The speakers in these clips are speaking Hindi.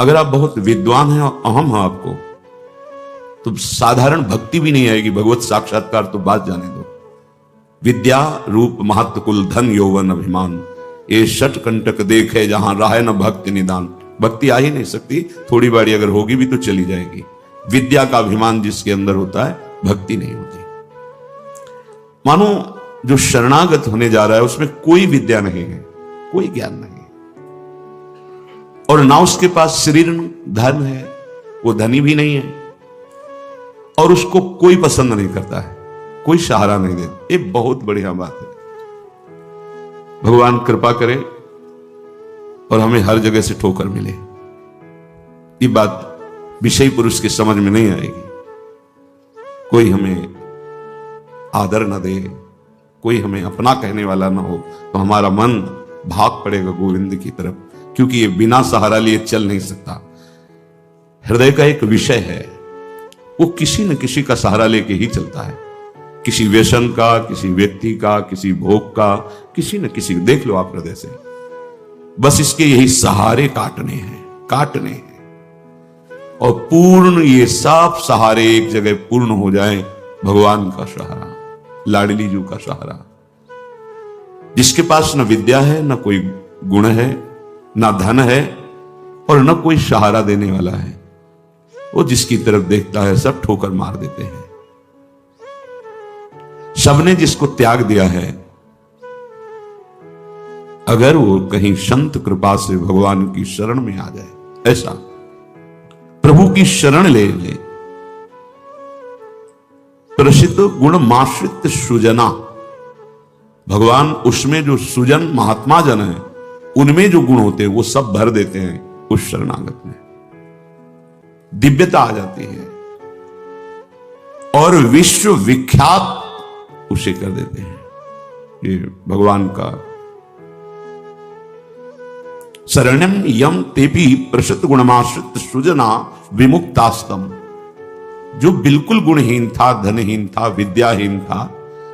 अगर आप बहुत विद्वान हैं और अहम है आपको, तो साधारण भक्ति भी नहीं आएगी, भगवत साक्षात्कार तो बात जाने दो। विद्या रूप महत्व कुल धन यौवन अभिमान, ये षट कंटक देखे जहां राह न भक्ति निदान। भक्ति आ ही नहीं सकती, थोड़ी बारी अगर होगी भी तो चली जाएगी। विद्या का अभिमान जिसके अंदर होता है, भक्ति नहीं होती। मानो जो शरणागत होने जा रहा है उसमें कोई विद्या नहीं है, कोई ज्ञान नहीं है, और ना उसके पास शरीर धन है, वो धनी भी नहीं है, और उसको कोई पसंद नहीं करता है, कोई सहारा नहीं देता। ये बहुत बढ़िया बात है। भगवान कृपा करे और हमें हर जगह से ठोकर मिले। ये बात विषय पुरुष की समझ में नहीं आएगी। कोई हमें आदर न दे, कोई हमें अपना कहने वाला ना हो, तो हमारा मन भाग पड़ेगा गोविंद की तरफ, क्योंकि ये बिना सहारा लिए चल नहीं सकता। हृदय का एक विषय है, वो किसी न किसी का सहारा लेके ही चलता है, किसी व्यसन का, किसी व्यक्ति का, किसी भोग का, किसी न किसी। देख लो आप हृदय से, बस इसके यही सहारे काटने हैं, और पूर्ण ये सब सहारे एक जगह पूर्ण हो जाए। भगवान का सहारा, लाडली जू का सहारा, जिसके पास न विद्या है, न कोई गुण है, न धन है, और न कोई सहारा देने वाला है, वो जिसकी तरफ देखता है सब ठोकर मार देते हैं। सबने जिसको त्याग दिया है, अगर वो कहीं संत कृपा से भगवान की शरण में आ जाए, ऐसा प्रभु की शरण ले ले, प्रसिद्ध गुण माश्रित सुजना, भगवान उसमें जो सुजन महात्मा जन है, उनमें जो गुण होते हैं वो सब भर देते हैं उस शरणागत में। दिव्यता आ जाती है और विश्व विख्यात उसे कर देते हैं। ये भगवान का शरणम यम तेपी प्रसिद्ध गुणमाश्रित सुजना विमुक्तास्तम। जो बिल्कुल गुणहीन था, धनहीन था, विद्याहीन था,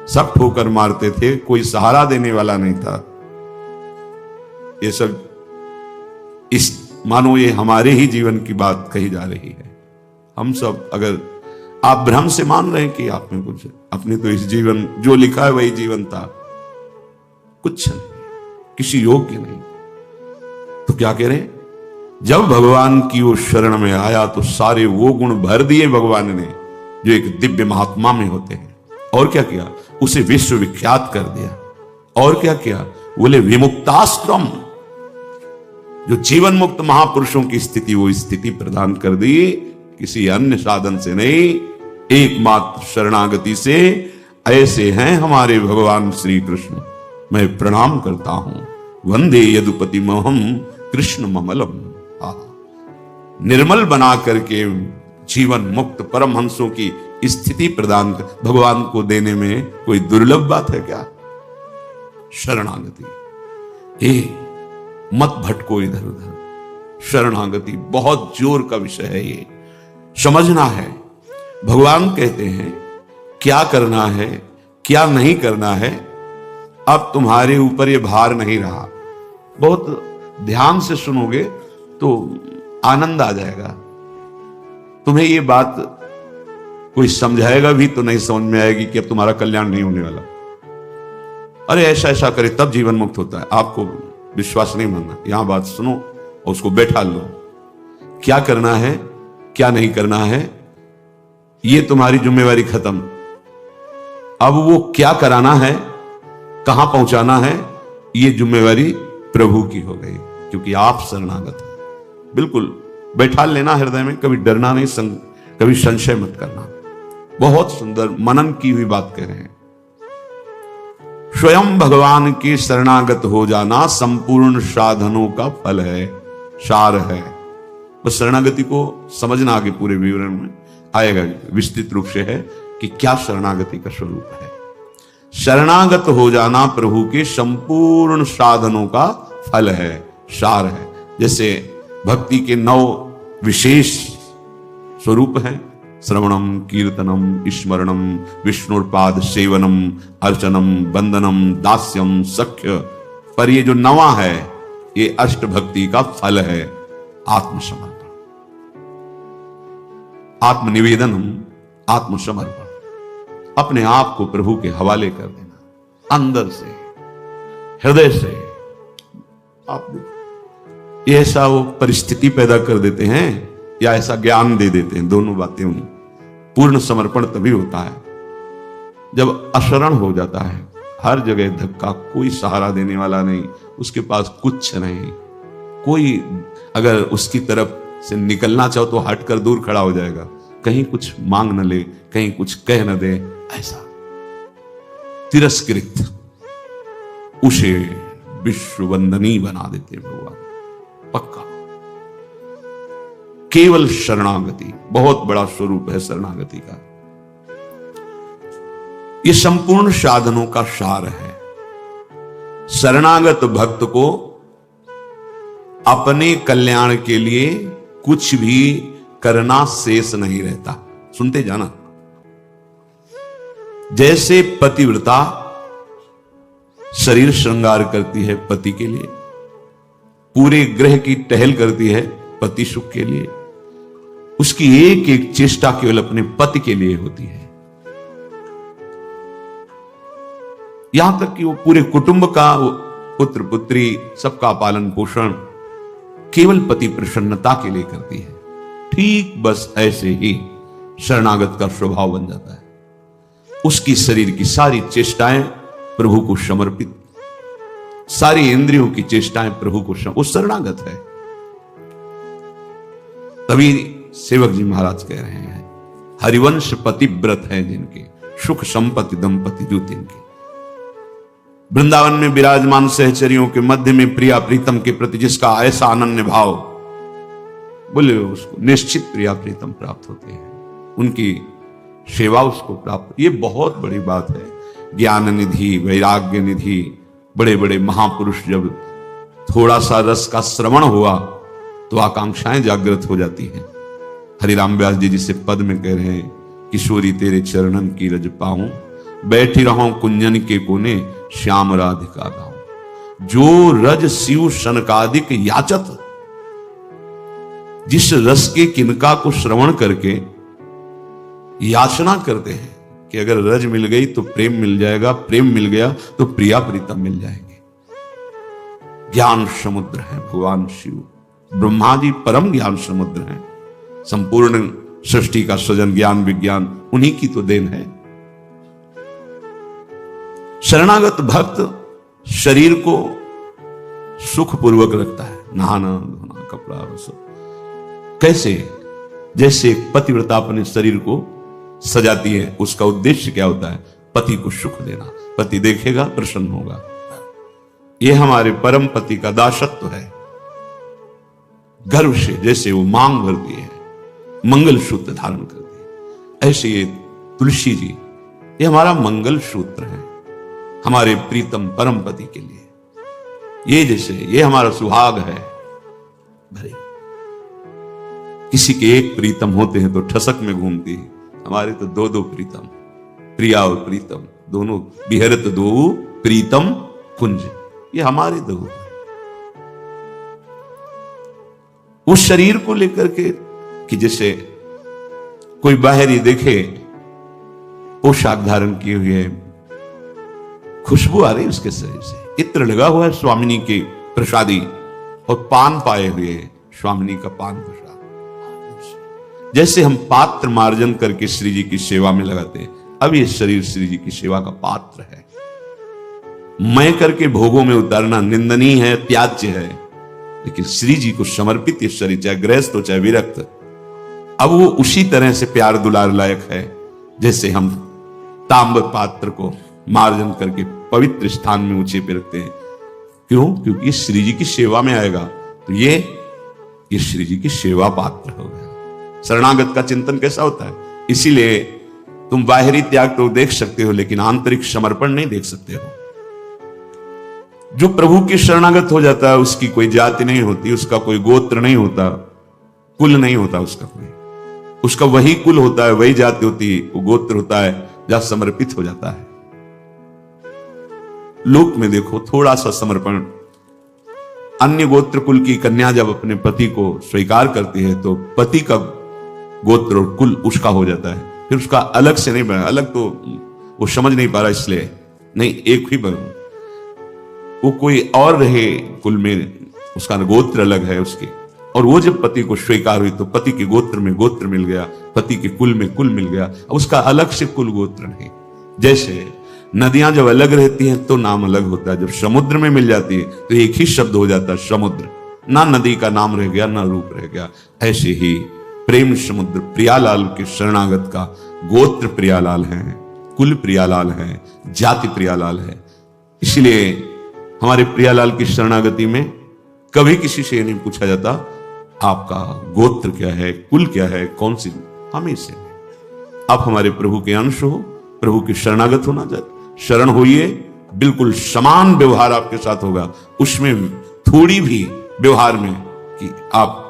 सब ठोकर मारते थे, कोई सहारा देने वाला नहीं था। ये सब इस मानो ये हमारे ही जीवन की बात कही जा रही है। हम सब अगर आप भ्रम से मान रहे हैं कि आप में कुछ, अपने तो इस जीवन जो लिखा है वही जीवन था, कुछ नहीं, किसी योग्य नहीं, तो क्या कह रहे हैं? जब भगवान की वो शरण में आया तो सारे वो गुण भर दिए भगवान ने जो एक दिव्य महात्मा में होते हैं। और क्या किया? उसे विश्व विख्यात कर दिया। और क्या किया? बोले विमुक्ताश्रम, जो जीवन मुक्त महापुरुषों की स्थिति, वो स्थिति प्रदान कर दी, किसी अन्य साधन से नहीं, एकमात्र शरणागति से। ऐसे हैं हमारे भगवान श्री कृष्ण। मैं प्रणाम करता हूं। वंदे यदुपति मोहम कृष्ण ममलम। निर्मल बना करके जीवन मुक्त परमहंसों की स्थिति प्रदान कर भगवान को देने में कोई दुर्लभ बात है क्या? शरणागति, मत भटको इधर उधर। शरणागति बहुत जोर का विषय है, ये समझना है। भगवान कहते हैं क्या करना है, क्या नहीं करना है, अब तुम्हारे ऊपर ये भार नहीं रहा। बहुत ध्यान से सुनोगे तो आनंद आ जाएगा। तुम्हें ये बात कोई समझाएगा भी तो नहीं समझ में आएगी कि अब तुम्हारा कल्याण नहीं होने वाला। अरे ऐसा ऐसा करे तब जीवन मुक्त होता है। आपको विश्वास नहीं मानना, यहां बात सुनो और उसको बैठा लो। क्या करना है, क्या नहीं करना है, ये तुम्हारी जिम्मेवारी खत्म। अब वो क्या कराना है, कहां पहुंचाना है, ये जिम्मेवारी प्रभु की हो गई, क्योंकि आप शरणागत हैं। बिल्कुल बैठा लेना हृदय में, कभी डरना नहीं, कभी संशय मत करना। बहुत सुंदर मनन की हुई बात कह रहे हैं। स्वयं भगवान के शरणागत हो जाना संपूर्ण साधनों का फल है, सार है। बस शरणागति को समझना, आगे पूरे विवरण में आएगा, विस्तृत रूप से है कि क्या शरणागति का स्वरूप है। शरणागत हो जाना प्रभु के संपूर्ण साधनों का फल है, सार है। जैसे भक्ति के 9 विशेष स्वरूप हैं, श्रवणम, कीर्तनम, स्मरणम, विष्णुपाद सेवनम, अर्चनम, वंदनम, दास्यम, सख्य। पर ये जो 9वां है, ये अष्ट भक्ति का फल है। आत्मसमर्पण, आत्मनिवेदनम, आत्मसमर्पण, अपने आप को प्रभु के हवाले कर देना, अंदर से, हृदय से। आप देखो, ये ऐसा वो परिस्थिति पैदा कर देते हैं या ऐसा ज्ञान दे देते हैं, दोनों बातें उन्हें। पूर्ण समर्पण तभी होता है जब अशरण हो जाता है, हर जगह धक्का, कोई सहारा देने वाला नहीं, उसके पास कुछ नहीं, कोई अगर उसकी तरफ से निकलना चाहो तो हटकर दूर खड़ा हो जाएगा, कहीं कुछ मांग न ले, कहीं कुछ कह न दे, ऐसा तिरस्कृत उसे विश्व वंदनी बना देते भगवान। पक्का केवल शरणागति बहुत बड़ा स्वरूप है शरणागति का। ये संपूर्ण साधनों का सार है। शरणागत भक्त को अपने कल्याण के लिए कुछ भी करना शेष नहीं रहता। सुनते जाना, जैसे पतिव्रता शरीर श्रृंगार करती है पति के लिए, पूरे ग्रह की टहल करती है पति सुख के लिए, उसकी एक एक चेष्टा केवल अपने पति के लिए होती है। यहां तक कि वो पूरे कुटुंब का, पुत्र पुत्री सबका पालन पोषण केवल पति प्रसन्नता के लिए करती है। ठीक बस ऐसे ही शरणागत का स्वभाव बन जाता है। उसकी शरीर की सारी चेष्टाएं प्रभु को समर्पित, सारी इंद्रियों की चेष्टाएं प्रभु को वो शरणागत है। तभी सेवक जी महाराज कह रहे हैं, हरिवंश पतिव्रत है जिनके, सुख संपत्ति दंपति जो तिनके। वृंदावन में विराजमान सहचरियों के मध्य में प्रिया प्रीतम के प्रति जिसका ऐसा अनन्य भाव, बोले उसको निश्चित प्रिया प्रीतम प्राप्त होते हैं, उनकी सेवा उसको प्राप्त। ये बहुत बड़ी बात है। ज्ञान निधि, वैराग्य निधि, बड़े बड़े महापुरुष जब थोड़ा सा रस का श्रवण हुआ तो आकांक्षाएं जागृत हो जाती हैं। हरिराम व्यास जी जिसे पद में कह रहे हैं, किशोरी तेरे चरणन की रज पाऊं, बैठी रहूं कुंजन के कोने, श्याम राधिका गाऊं। जो रज शिव शनकादिक याचत, जिस रस के किनका को श्रवण करके याचना करते हैं कि अगर रज मिल गई तो प्रेम मिल जाएगा, प्रेम मिल गया तो प्रिया प्रीतम मिल जाएंगे। ज्ञान समुद्र है भगवान शिव, ब्रह्मा जी परम ज्ञान समुद्र हैं। संपूर्ण सृष्टि का सृजन ज्ञान विज्ञान उन्हीं की तो देन है। शरणागत भक्त शरीर को सुखपूर्वक रखता है, नहाना धोना कपड़ा सब कैसे, जैसे पतिव्रता अपने शरीर को सजाती है, उसका उद्देश्य क्या होता है, पति को सुख देना। पति देखेगा प्रसन्न होगा। यह हमारे परम पति का दासत्व है। गर्व से जैसे वो मांग भरती है, मंगल सूत्र धारण करती है, ऐसे ये तुलसी जी ये हमारा मंगल सूत्र है हमारे प्रीतम परम पति के लिए। ये जैसे ये हमारा सुहाग है। भरे किसी के एक प्रीतम होते हैं तो ठसक में घूमती है, हमारे तो दो दो प्रीतम, प्रिया और प्रीतम दोनों, बिहरत दो प्रीतम कुंज, ये हमारे दो। उस शरीर को लेकर के कि जैसे कोई बाहरी देखे पोशाक धारण किए हुए, खुशबू आ रही उसके शरीर से, इत्र लगा हुआ है स्वामिनी की प्रसादी, और पान पाए हुए स्वामिनी का पान प्रसाद। जैसे हम पात्र मार्जन करके श्री जी की सेवा में लगाते हैं, अब ये शरीर श्री जी की सेवा का पात्र है। मैं करके भोगों में उतारना निंदनीय है, त्याज्य है, लेकिन श्री जी को समर्पित ये शरीर, चाहे गृहस्थ हो चाहे विरक्त, अब वो उसी तरह से प्यार दुलार लायक है जैसे हम तांब पात्र को मार्जन करके पवित्र स्थान में ऊंचे पे रखते हैं। क्यों? क्योंकि श्री जी की सेवा में आएगा तो ये श्री जी की सेवा पात्र हो गया। शरणागत का चिंतन कैसा होता है? इसीलिए तुम बाहरी त्याग तो देख सकते हो लेकिन आंतरिक समर्पण नहीं देख सकते हो। जो प्रभु के शरणागत हो जाता है उसकी कोई जाति नहीं होती, उसका कोई गोत्र नहीं होता, कुल नहीं होता उसका कोई, उसका वही कुल होता है, वही जाति होती है, वो गोत्र होता है जहां समर्पित हो जाता है। लोक में देखो थोड़ा सा समर्पण अन्य गोत्र कुल की कन्या जब अपने पति को स्वीकार करती है तो पति का गोत्र और कुल उसका हो जाता है, फिर उसका अलग से नहीं बना। अलग तो वो समझ नहीं पा रहा, इसलिए नहीं, एक ही बना। वो कोई और रहे कुल में, उसका गोत्र अलग है उसकी। और वो जब पति को स्वीकार हुई तो पति के गोत्र में गोत्र मिल गया, पति के कुल में कुल मिल गया, उसका अलग से कुल गोत्र नहीं। जैसे नदियां जब अलग रहती हैं तो नाम अलग होता है, जब समुद्र में मिल जाती है तो एक ही शब्द हो जाता है समुद्र, ना नदी का नाम रह गया ना रूप रह गया। ऐसे ही प्रेम समुद्र प्रियालाल के शरणागत का गोत्र प्रियालाल है, कुल प्रियालाल है, जाति प्रियालाल है। इसलिए हमारे प्रियालाल की शरणागति में कभी किसी से नहीं पूछा जाता आपका गोत्र क्या है, कुल क्या है, कौन सी, हमेशा आप हमारे प्रभु के अंश हो, प्रभु की शरणागत होना चाहिए। शरण होइए, बिल्कुल समान व्यवहार आपके साथ होगा। उसमें थोड़ी भी व्यवहार में कि आप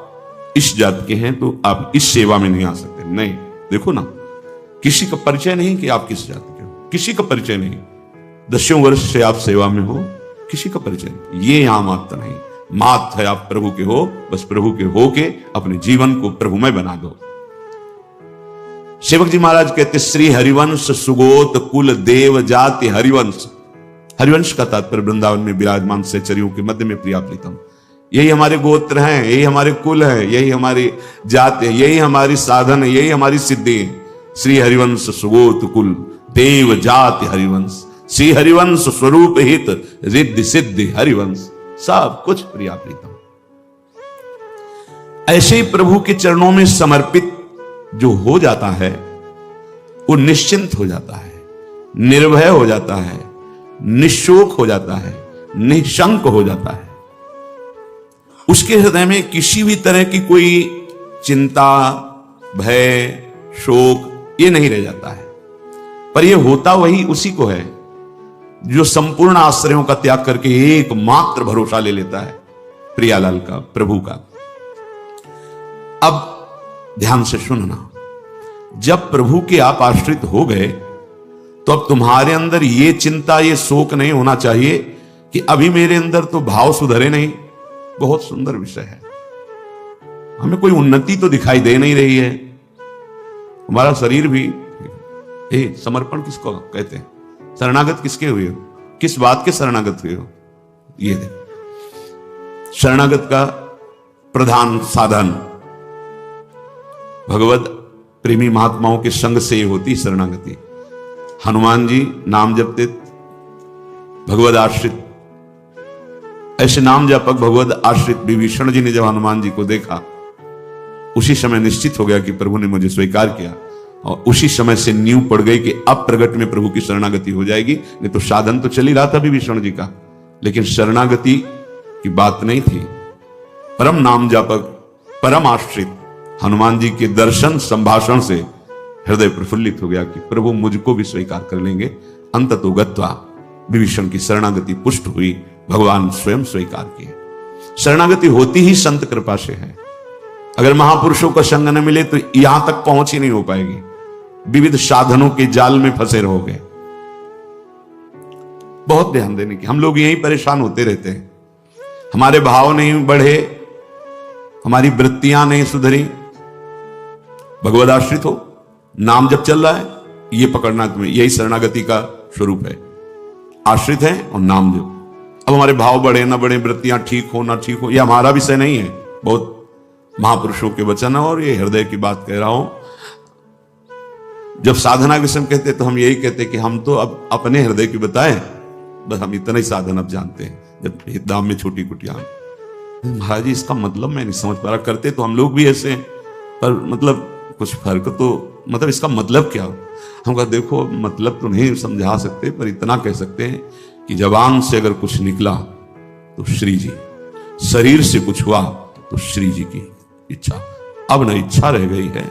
इस जात के हैं तो आप इस सेवा में नहीं आ सकते, नहीं। देखो ना, किसी का परिचय नहीं कि आप किस जात के हो, किसी का परिचय नहीं। 10 वर्ष से आप सेवा में हो, किसी का परिचय नहीं। ये यहां मात्र नहीं, मात है आप प्रभु के हो, बस प्रभु के हो के अपने जीवन को प्रभुमय बना दो। सेवक जी महाराज कहते श्री हरिवंश सुगोत कुल देव जाति हरिवंश। हरिवंश का तात्पर्य वृंदावन में विराजमान सहचरियों के मध्य में प्रिया प्रीतम, यही हमारे गोत्र हैं, यही हमारे कुल है, यही हमारी जाति है, यही हमारी साधन है, यही हमारी सिद्धि है। श्री हरिवंश सुगोत कुल देव जाति हरिवंश, श्री हरिवंश स्वरूप हित रिद्धि सिद्धि हरिवंश, सब कुछ प्रिया प्रीतम। ऐसे ही प्रभु के चरणों में समर्पित जो हो जाता है वो निश्चिंत हो जाता है, निर्भय हो जाता है, निशोक हो जाता है, निशंक हो जाता है। उसके हृदय में किसी भी तरह की कोई चिंता, भय, शोक ये नहीं रह जाता है। पर यह होता वही उसी को है जो संपूर्ण आश्रयों का त्याग करके एकमात्र भरोसा ले लेता है प्रियालाल का, प्रभु का। अब ध्यान से सुनना, जब प्रभु के आप आश्रित हो गए तो अब तुम्हारे अंदर ये चिंता, ये शोक नहीं होना चाहिए कि अभी मेरे अंदर तो भाव सुधरे नहीं। बहुत सुंदर विषय है, हमें कोई उन्नति तो दिखाई दे नहीं रही है। हमारा शरीर भी, समर्पण किसको कहते हैं, शरणागत किसके हुए हो, किस बात के शरणागत हुए हो, ये देखो। शरणागत का प्रधान साधन भगवत प्रेमी महात्माओं के संग से होती शरणागति। हनुमान जी नाम जपते, भगवत आश्रित, ऐसे नाम जपक भगवत आश्रित विभीषण जी ने जब हनुमान जी को देखा, उसी समय निश्चित हो गया कि प्रभु ने मुझे स्वीकार किया, और उसी समय से नींव पड़ गई कि अब प्रगट में प्रभु की शरणागति हो जाएगी। नहीं तो साधन तो चल ही रहा था विभीषण जी का, लेकिन शरणागति की बात नहीं थी। परम नाम जापक, परम आश्रित हनुमान जी के दर्शन संभाषण से हृदय प्रफुल्लित हो गया कि प्रभु मुझको भी स्वीकार कर लेंगे। अंततो गत्वा विभीषण की शरणागति पुष्ट हुई, भगवान स्वयं स्वीकार किए। शरणागति होती ही संत कृपा से है। अगर महापुरुषों का संग न मिले तो यहां तक पहुंच ही नहीं हो पाएगी, विविध साधनों के जाल में फंसे रहोगे। बहुत ध्यान देने की, हम लोग यही परेशान होते रहते हैं। हमारे भाव नहीं बढ़े, हमारी वृत्तियां नहीं सुधरी। भगवद आश्रित हो, नाम जब चल रहा है ये पकड़ना तुम्हें, यही शरणागति का स्वरूप है। आश्रित है और नाम जप। अब हमारे भाव बढ़े ना बढ़े, वृत्तियां ठीक हो ना ठीक हो, यह हमारा विषय नहीं है। बहुत महापुरुषों के वचन है और ये हृदय की बात कह रहा हूं। जब साधना के समय कहते तो हम यही कहते कि हम तो अब अपने हृदय की बताएं, बस हम इतना ही साधन अब जानते हैं। जब दाम में छोटी कुटिया, महाराज जी इसका मतलब मैं नहीं समझ पा रहा, करते तो हम लोग भी ऐसे हैं, पर मतलब कुछ फर्क तो, मतलब इसका मतलब क्या? हम कहा देखो मतलब तो नहीं समझा सकते, पर इतना कह सकते हैं कि जबान से अगर कुछ निकला तो श्री जी, शरीर से कुछ हुआ तो श्री जी की इच्छा। अब न इच्छा रह गई है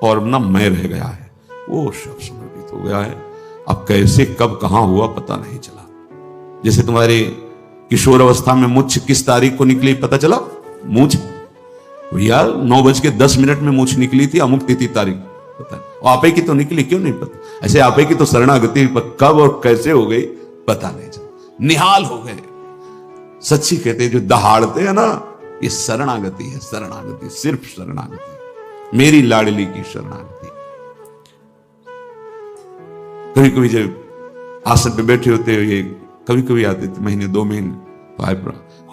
और न मैं रह गया है, वो सब समर्पित हो गया है। अब कैसे कब कहां हुआ पता नहीं चला। जैसे तुम्हारे किशोर अवस्था में मूंछ किस तारीख को निकली पता चला? मूंछ भैया 9:10 में मूंछ निकली थी, अमुक तिथि तारीख पता है। और आपे की तो निकली, क्यों नहीं पता? ऐसे आपे की तो शरणागति कब और कैसे हो गई पता नहीं चला, निहाल हो गए। सच्ची कहते हैं जो दहाड़ते हैं ना, ये शरणागति है, शरणागति, सिर्फ शरणागति, मेरी लाडली की शरणागति। कभी कभी जब आसन पे बैठे होते हो, ये कभी कभी आते थे महीने 2 महीने, तो आए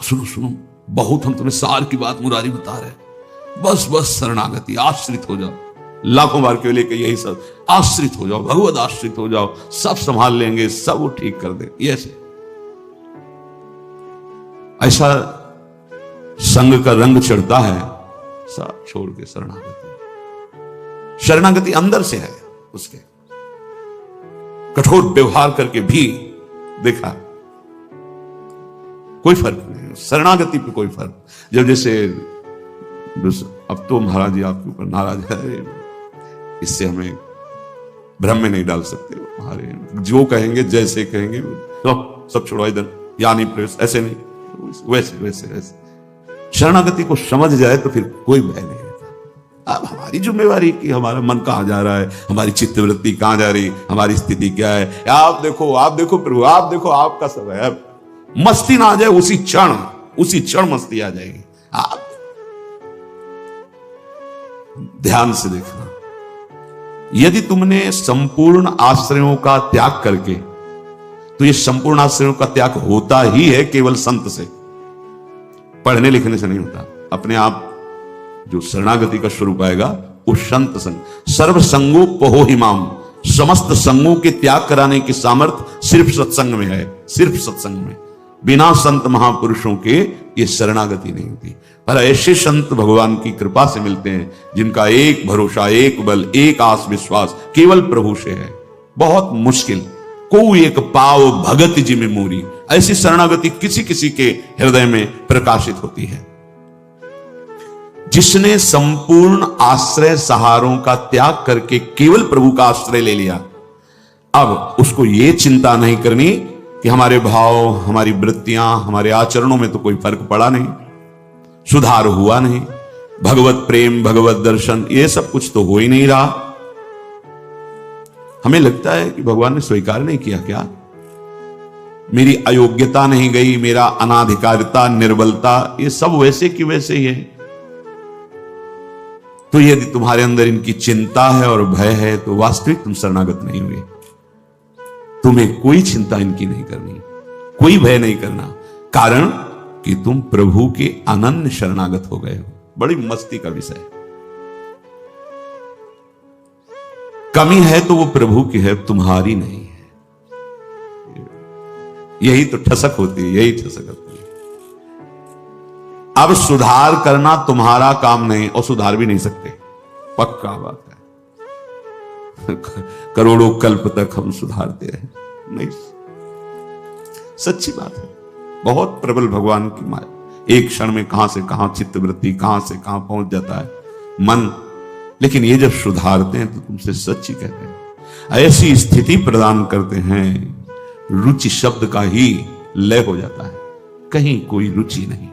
सुनो सुनो, बहुत हम तुम्हें सार की बात मुरारी बता रहे, बस बस शरणागति, आश्रित हो जाओ। लाखों बार केवल लेके यही सब, आश्रित हो जाओ, भगवत आश्रित हो जाओ, सब संभाल लेंगे, सब वो ठीक कर दे। ये ऐसा संग का रंग चढ़ता है, सब छोड़ के शरणागति। शरणागति अंदर से है, उसके कठोर व्यवहार करके भी देखा कोई फर्क नहीं, शरणागति पे कोई फर्क। जब जैसे अब तो महाराज जी आपके ऊपर नाराज है, इससे हमें भ्रम में नहीं डाल सकते, हमारे जो कहेंगे जैसे कहेंगे तो सब छोड़ो इधर, या नहीं प्रवेश, ऐसे नहीं, वैसे वैसे वैसे। शरणागति को समझ जाए तो फिर कोई भय नहीं रहता। अब हमारी जिम्मेवारी कि हमारा मन कहां जा रहा है, हमारी चित्तवृत्ति कहां जा रही, हमारी स्थिति क्या है। आप देखो प्रभु, आप देखो, आपका सब है। मस्ती ना आ जाए, उसी क्षण मस्ती आ जाएगी। आप ध्यान से देखना, यदि तुमने संपूर्ण आश्रयों का त्याग करके, तो ये संपूर्ण आश्रयों का त्याग होता ही है केवल संत से, पढ़ने लिखने से नहीं होता। अपने आप जो शरणागति का स्वरूप आएगा वो संत संग। सर्व संगोपहो हिमाम, समस्त संगों के त्याग कराने की सामर्थ्य सिर्फ सत्संग में है, सिर्फ सत्संग में। बिना संत महापुरुषों के ये शरणागति नहीं होती। पर ऐसे संत भगवान की कृपा से मिलते हैं जिनका एक भरोसा, एक बल, एक आस विश्वास केवल प्रभु से है। बहुत मुश्किल, को एक पाव भगत जी में मोरी, ऐसी शरणागति किसी किसी के हृदय में प्रकाशित होती है। जिसने संपूर्ण आश्रय सहारों का त्याग करके केवल प्रभु का आश्रय ले लिया, अब उसको यह चिंता नहीं करनी कि हमारे भाव, हमारी वृत्तियां, हमारे आचरणों में तो कोई फर्क पड़ा नहीं, सुधार हुआ नहीं, भगवत प्रेम, भगवत दर्शन, ये सब कुछ तो हो ही नहीं रहा। हमें लगता है कि भगवान ने स्वीकार नहीं किया क्या, मेरी अयोग्यता नहीं गई, मेरा अनाधिकारिता, निर्बलता, ये सब वैसे की वैसे ही है। तो यदि तुम्हारे अंदर इनकी चिंता है और भय है तो वास्तविक तुम शरणागत नहीं हुए। तुम्हें कोई चिंता इनकी नहीं करनी, कोई भय नहीं करना, कारण कि तुम प्रभु के अनन्य शरणागत हो गए हो। बड़ी मस्ती का विषय है। कमी है तो वो प्रभु की है, तुम्हारी नहीं है। यही तो ठसक होती है, यही ठसक होती है। अब सुधार करना तुम्हारा काम नहीं, और सुधार भी नहीं सकते, पक्का बात है। करोड़ों कल्प तक हम सुधारते रहे, नहीं, सच्ची बात है। बहुत प्रबल भगवान की माया, एक क्षण में कहां से कहां चित्तवृत्ति, कहां से कहां पहुंच जाता है मन। लेकिन ये जब सुधारते हैं तो तुमसे सच्ची कहते हैं, ऐसी स्थिति प्रदान करते हैं, रुचि शब्द का ही लय हो जाता है। कहीं कोई रुचि नहीं,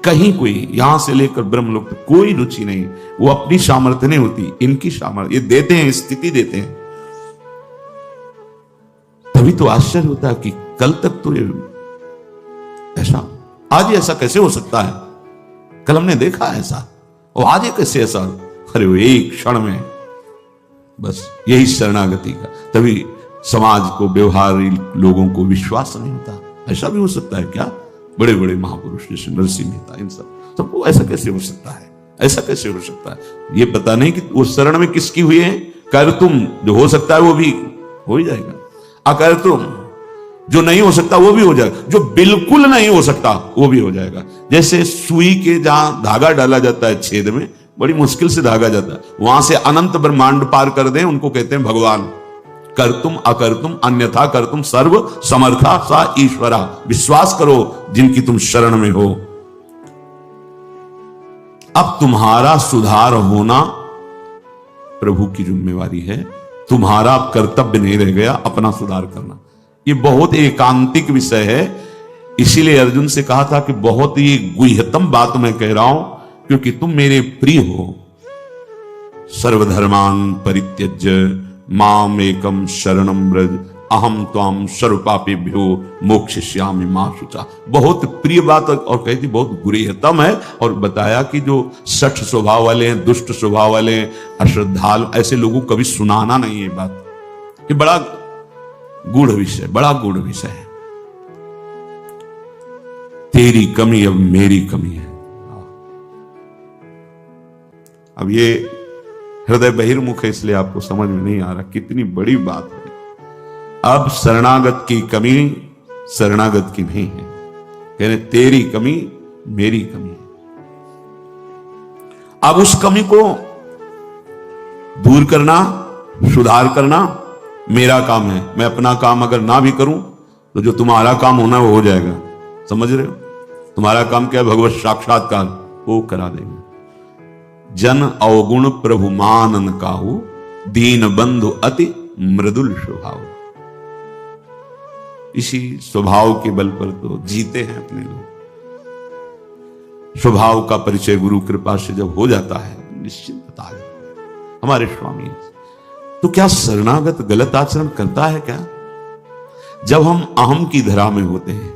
कहीं कोई, यहां से लेकर ब्रह्मलोक तक कोई रुचि नहीं। वो अपनी सामर्थ्य नहीं होती, इनकी सामर्थ्य, ये देते हैं, स्थिति देते हैं। तभी तो आश्चर्य होता है कि कल तक तो ये ऐसा, आज ऐसा कैसे हो सकता है, कल हमने देखा ऐसा, और आज ये कैसे ऐसा। अरे वो एक क्षण में, बस यही शरणागति का। तभी समाज को, व्यवहारी लोगों को विश्वास नहीं होता, ऐसा भी हो सकता है क्या। बड़े बड़े महापुरुष जैसे नरसिंह मेहता, इन सबको ऐसा कैसे हो सकता है, ऐसा कैसे हो सकता है। ये पता नहीं कि वो शरण में किसकी हुई है। कर तुम, जो हो सकता है वो भी हो ही जाएगा, अकर तुम, जो नहीं हो सकता वो भी हो जाएगा, जो बिल्कुल नहीं हो सकता वो भी हो जाएगा। जैसे सुई के जहां धागा डाला जाता है छेद में, बड़ी मुश्किल से धागा जाता है, वहां से अनंत ब्रह्मांड पार कर दें, उनको कहते हैं भगवान। कर तुम अकर तुम अन्यथा कर तुम सर्व समर्था सा ईश्वरा। विश्वास करो जिनकी तुम शरण में हो। अब तुम्हारा सुधार होना प्रभु की जिम्मेवारी है, तुम्हारा कर्तव्य नहीं रह गया अपना सुधार करना। ये बहुत एकांतिक विषय है, इसीलिए अर्जुन से कहा था कि बहुत ही गुह्यतम बात मैं कह रहा हूं, क्योंकि तुम मेरे प्रिय हो। सर्वधर्मान परित्यज्य माम एकम शरणम व्रज अहम त्वाम सर्वपापेभ्यो मोक्षयिष्यामि मा शुचा। बहुत प्रिय बात और कहती बहुत बुरी है तम है। और बताया कि जो सठ स्वभाव वाले हैं, दुष्ट स्वभाव वाले हैं, अश्रद्धालु, ऐसे लोगों को कभी सुनाना नहीं है बात। ये बड़ा गूढ़ विषय, बड़ा गूढ़ विषय है। तेरी कमी अब मेरी कमी है। अब ये हृदय बहिर्मुख है, इसलिए आपको समझ में नहीं आ रहा कितनी बड़ी बात है। अब शरणागत की कमी शरणागत की नहीं है, कहने तेरी कमी मेरी कमी है। अब उस कमी को दूर करना, सुधार करना मेरा काम है। मैं अपना काम अगर ना भी करूं तो जो तुम्हारा काम होना वो हो जाएगा। समझ रहे हो? तुम्हारा काम क्या है? भगवत साक्षात्कार, वो करा देंगे। जन अवगुण प्रभु मानन काहू, दीन बंधु अति मृदुल स्वभाव। इसी स्वभाव के बल पर तो जीते हैं अपने लोग। स्वभाव का परिचय गुरु कृपा से जब हो जाता है निश्चित बता देते हमारे स्वामी। तो क्या शरणागत गलत आचरण करता है क्या? जब हम अहम की धरा में होते हैं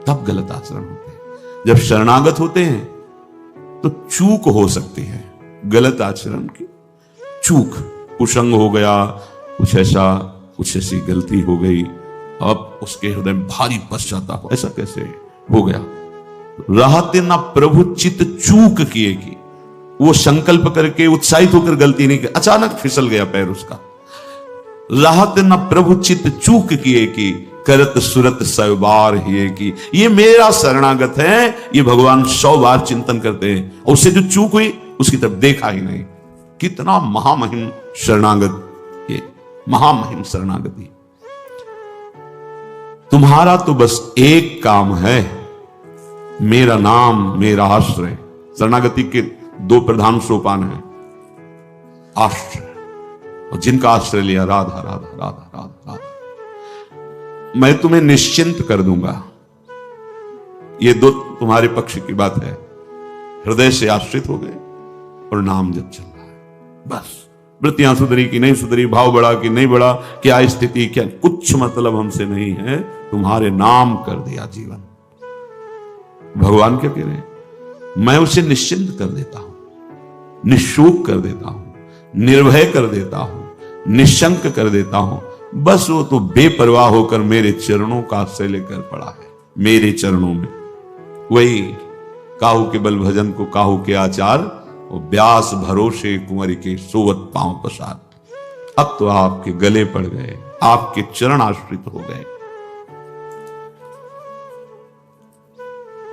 तब गलत आचरण होते हैं। जब शरणागत होते हैं तो चूक हो सकती है, गलत आचरण की चूक, कुसंग हो गया, कुछ ऐसी गलती हो गई, अब उसके हृदय में भारी पश्चाताप, ऐसा कैसे हो गया? रहते ना प्रभु चित्त चूक किए कि वो संकल्प करके उत्साहित होकर गलती नहीं की, अचानक फिसल गया पैर उसका। रहते न प्रभु चित्त चूक किए कि करत सुरत 100 बार ही की। ये मेरा शरणागत है, ये भगवान 100 बार चिंतन करते हैं और उससे जो चूक हुई उसकी तरफ देखा ही नहीं। कितना महामहिम शरणागत, ये महामहिम शरणागति। तुम्हारा तो बस एक काम है, मेरा नाम मेरा आश्रय। शरणागति के 2 प्रधान सोपान हैं, आश्रय और जिनका आश्रय लिया राधा राधा राधा राधा राधा, मैं तुम्हें निश्चिंत कर दूंगा। ये 2 तुम्हारे पक्ष की बात है। हृदय से आश्रित हो गए और नाम जब चल रहा है, बस वृत्तियां सुधरी कि नहीं सुधरी, भाव बढ़ा कि नहीं बढ़ा, क्या स्थिति, क्या कुछ मतलब हमसे नहीं है। तुम्हारे नाम कर दिया जीवन। भगवान क्या कह रहे हैं? मैं उसे निश्चिंत कर देता हूं, निशोक कर देता हूं, निर्भय कर देता हूं, निशंक कर देता हूं। बस वो तो बेपरवाह होकर मेरे चरणों का आश्रय लेकर पड़ा है, मेरे चरणों में। वही काहू के बल भजन को काहू के आचार, और व्यास भरोसे कुंवर के सोवत पांव पसार। अब तो आपके गले पड़ गए, आपके चरण आश्रित हो गए।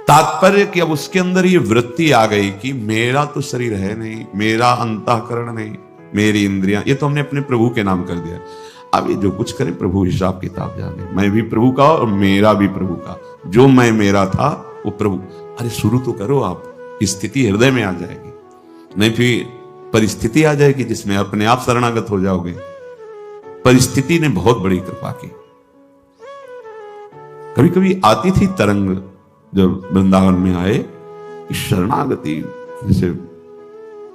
तात्पर्य कि अब उसके अंदर ये वृत्ति आ गई कि मेरा तो शरीर है नहीं, मेरा अंतःकरण नहीं, मेरी इंद्रियां, ये तो हमने अपने प्रभु के नाम कर दिया। अब ये जो कुछ करे प्रभु हिसाब किताब जाने। मैं भी प्रभु का और मेरा भी प्रभु का। जो मैं मेरा था वो प्रभु। अरे शुरू तो करो आप, स्थिति हृदय में आ जाएगी, नहीं फिर परिस्थिति आ जाएगी जिसमें अपने आप शरणागत हो जाओगे। परिस्थिति ने बहुत बड़ी कृपा की। कभी कभी आती थी तरंग जब वृंदावन में आए, शरणागति जैसे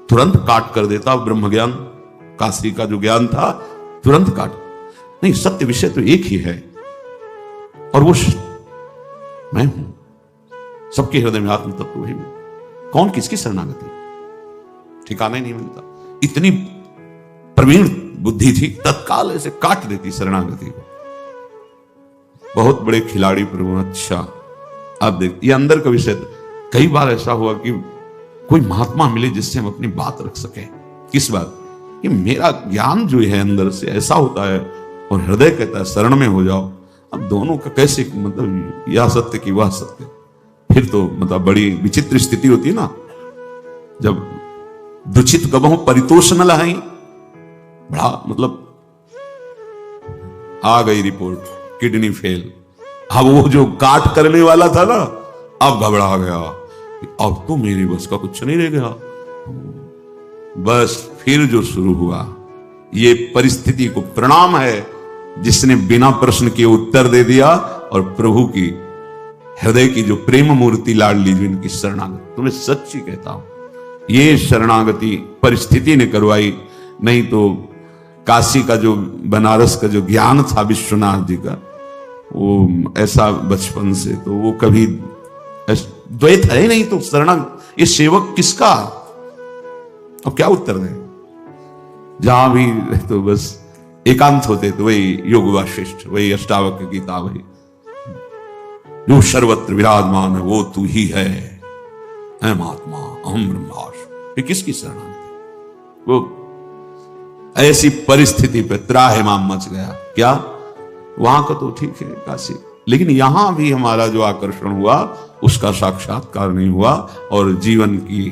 तुरंत काट कर देता ब्रह्म ज्ञान, काशी का जो ज्ञान था तुरंत काट। नहीं, सत्य विषय तो एक ही है और वो मैं हूं। सबके हृदय में आत्म तत्व वही। कौन किसकी शरणागति, ठिकाना ही नहीं मिलता। इतनी प्रवीण बुद्धि थी, तत्काल ऐसे काट देती शरणागति को। बहुत बड़े खिलाड़ी प्रभु। अच्छा आप देख, ये अंदर का विषय। कई बार ऐसा हुआ कि कोई महात्मा मिले जिससे हम अपनी बात रख सके। किस बात कि मेरा ज्ञान जो है अंदर से ऐसा होता है और हृदय कहता है शरण में हो जाओ। अब दोनों का कैसे, मतलब यह सत्य कि वह सत्य, फिर तो मतलब बड़ी विचित्र स्थिति होती है ना। जब दुचित गबहु परितोष न लहाई, बड़ा मतलब आ गई रिपोर्ट किडनी फेल। अब वो जो काट करने वाला था ना, अब घबरा गया, अब तो मेरी बस का कुछ नहीं रह गया। बस फिर जो शुरू हुआ, ये परिस्थिति को प्रणाम है जिसने बिना प्रश्न के उत्तर दे दिया और प्रभु की हृदय की जो प्रेम मूर्ति लाडली जो इनकी शरणागति, तुम्हें सच्ची कहता हूं, ये शरणागति परिस्थिति ने करवाई। नहीं तो काशी का जो, बनारस का जो ज्ञान था विश्वनाथ जी का, वो ऐसा बचपन से तो वो कभी द्वैत है ही नहीं, तो ये सेवक किसका? अब क्या उत्तर दें? जहां भी तो बस एकांत होते तो वही योग वाशिष्ठ, वही अष्टावक्र गीता, वही जो सर्वत्र विराजमान है वो तू ही है, महात्मा अहम ब्रह्मास्मि। ये किसकी शरणागति? वो ऐसी परिस्थिति पे त्राहिमाम मच गया। क्या वहां का तो ठीक है काशी, लेकिन यहां भी हमारा जो आकर्षण हुआ उसका साक्षात्कार नहीं हुआ, और जीवन की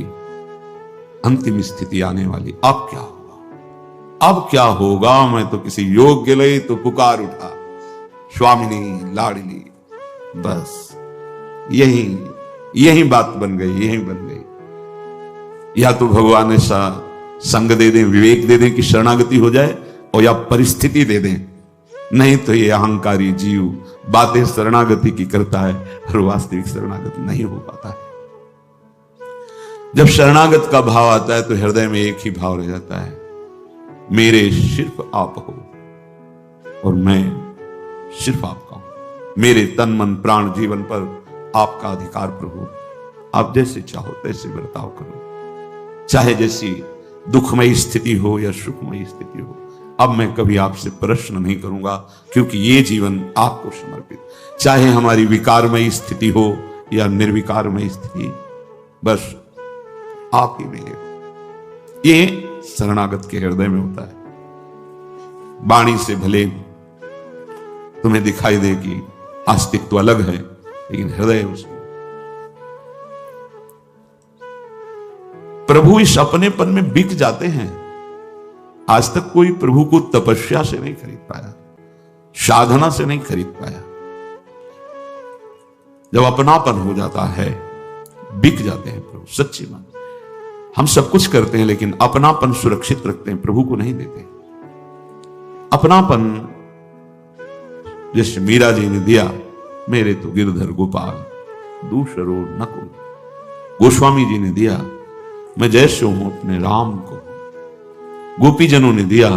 अंतिम स्थिति आने वाली। अब क्या होगा? अब क्या होगा? मैं तो किसी योग्य लई तो पुकार उठा, स्वामिनी लाडली, बस यही बात बन गई, यही बन गई। या तो भगवान ऐसा संग दे दें, विवेक दे दें कि शरणागति हो जाए, और या परिस्थिति दे दें, नहीं तो ये अहंकारी जीव बातें शरणागति की करता है और वास्तविक शरणागति नहीं हो पाता है। जब शरणागत का भाव आता है तो हृदय में एक ही भाव रह जाता है, मेरे सिर्फ आप हो और मैं सिर्फ आपका हूं। मेरे तन मन प्राण जीवन पर आपका अधिकार प्रभु, आप जैसे चाहो तैसे बर्ताव करो, चाहे जैसी दुखमयी स्थिति हो या सुखमयी स्थिति हो। अब मैं कभी आपसे प्रश्न नहीं करूंगा, क्योंकि ये जीवन आपको समर्पित, चाहे हमारी विकारमयी स्थिति हो या निर्विकारमयी स्थिति, बस आप ही मिले। ये शरणागत के हृदय में होता है। वाणी से भले तुम्हें दिखाई दे कि अस्तित्व अलग है, लेकिन हृदय उसमें। प्रभु इस अपनेपन में बिक जाते हैं। आज तक कोई प्रभु को तपस्या से नहीं खरीद पाया, साधना से नहीं खरीद पाया। जब अपनापन हो जाता है, बिक जाते हैं प्रभु, सच्ची बात। हम सब कुछ करते हैं लेकिन अपनापन सुरक्षित रखते हैं, प्रभु को नहीं देते। अपनापन जैसे मीरा जी ने दिया, मेरे तो गिरधर गोपाल दूसरो नकुल। गोस्वामी जी ने दिया, मैं जैसे हूं अपने राम को। गोपीजनों ने दिया,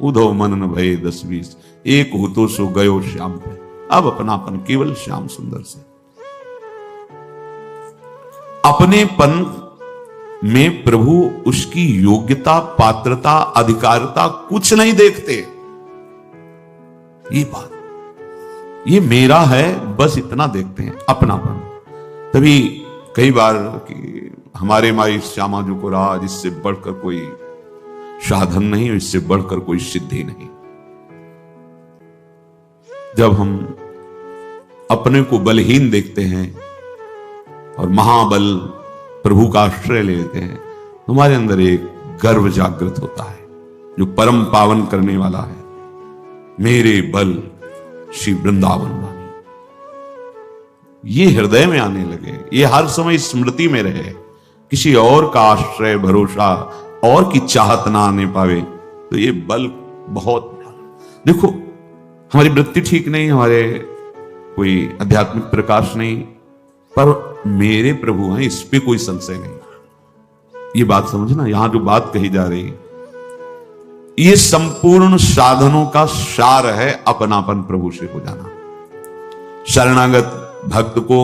उधो मनन भये 10-20, एक हो तो सो गयो श्याम पे। अब अपनापन केवल श्याम सुंदर से। अपनेपन में प्रभु उसकी योग्यता, पात्रता, अधिकारिता कुछ नहीं देखते। ये बात, ये मेरा है, बस इतना देखते हैं, अपनापन। तभी कई बार कि हमारे माई श्यामा जो को राज, इससे बढ़कर कोई साधन नहीं, इससे बढ़कर कोई सिद्धि नहीं। जब हम अपने को बलहीन देखते हैं और महाबल प्रभु का आश्रय लेते हैं, हमारे अंदर एक गर्व जागृत होता है जो परम पावन करने वाला है। मेरे बल श्री वृंदावन वाणी, ये हृदय में आने लगे, ये हर समय स्मृति में रहे। किसी और का आश्रय, भरोसा और की चाहत ना आने पावे तो ये बल बहुत। देखो, हमारी वृत्ति ठीक नहीं, हमारे कोई आध्यात्मिक प्रकाश नहीं, पर मेरे प्रभु हैं, इस पे कोई संशय नहीं। ये बात समझना, यहां जो बात कही जा रही, ये संपूर्ण साधनों का सार है, अपनापन प्रभु से हो जाना। शरणागत भक्त को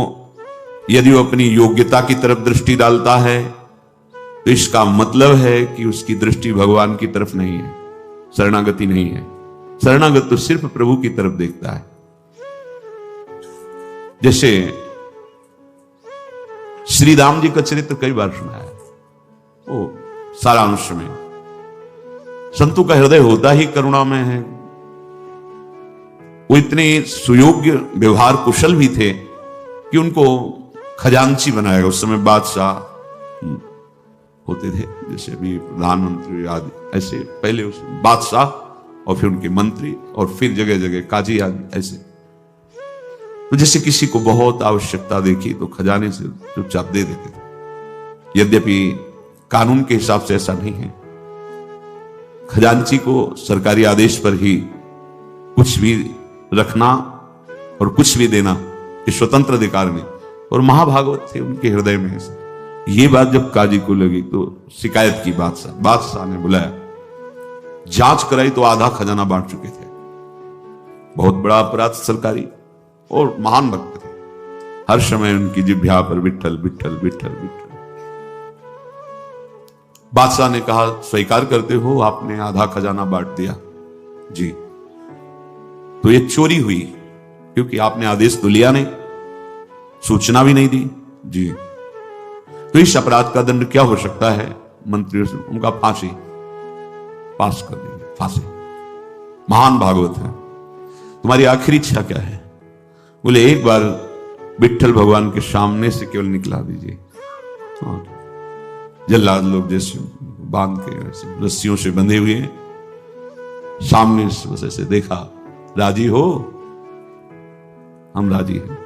यदि वो अपनी योग्यता की तरफ दृष्टि डालता है तो इसका मतलब है कि उसकी दृष्टि भगवान की तरफ नहीं है, शरणागति नहीं है। शरणागत तो सिर्फ प्रभु की तरफ देखता है। जैसे श्री राम जी का चरित्र कई बार सुना है, वो सारांश में संतों का हृदय होता ही करुणा में है। वो इतने सुयोग्य, व्यवहार कुशल भी थे कि उनको खजांची बनाया। उस समय बादशाह होते थे, जैसे अभी प्रधानमंत्री आदि, ऐसे पहले उस बादशाह और फिर उनके मंत्री और फिर जगह जगह काजी आदि, ऐसे। तो जैसे किसी को बहुत आवश्यकता देखी तो खजाने से चुपचाप दे देते थे। यद्यपि कानून के हिसाब से ऐसा नहीं है, खजांची को सरकारी आदेश पर ही कुछ भी रखना और कुछ भी देना ये स्वतंत्र अधिकार नहीं। और महाभागवत थे उनके हृदय में ऐसे। ये बात जब काजी को लगी तो शिकायत की बादशाह ने बुलाया जांच कराई तो आधा खजाना बांट चुके थे। बहुत बड़ा अपराध सरकारी, और महान भक्त थे। हर समय उनकी जिह्वा पर विट्ठल विट्ठल विट्ठल विट्ठल। बादशाह ने कहा, स्वीकार करते हो आपने आधा खजाना बांट दिया? जी। तो ये चोरी हुई, क्योंकि आपने आदेश तो लिया नहीं, सूचना भी नहीं दी। जी। तो इस अपराध का दंड क्या हो सकता है? मंत्रियों से उनका फांसी पास कर देंगे, फांसी। महान भागवत है। तुम्हारी आखिरी इच्छा क्या है? बोले एक बार विट्ठल भगवान के सामने से केवल निकला दीजिए। जल्लाद लोग जैसे बांध के ऐसे रस्सियों से बंधे हुए हैं, सामने से बस ऐसे देखा, राजी हो? हम राजी हैं।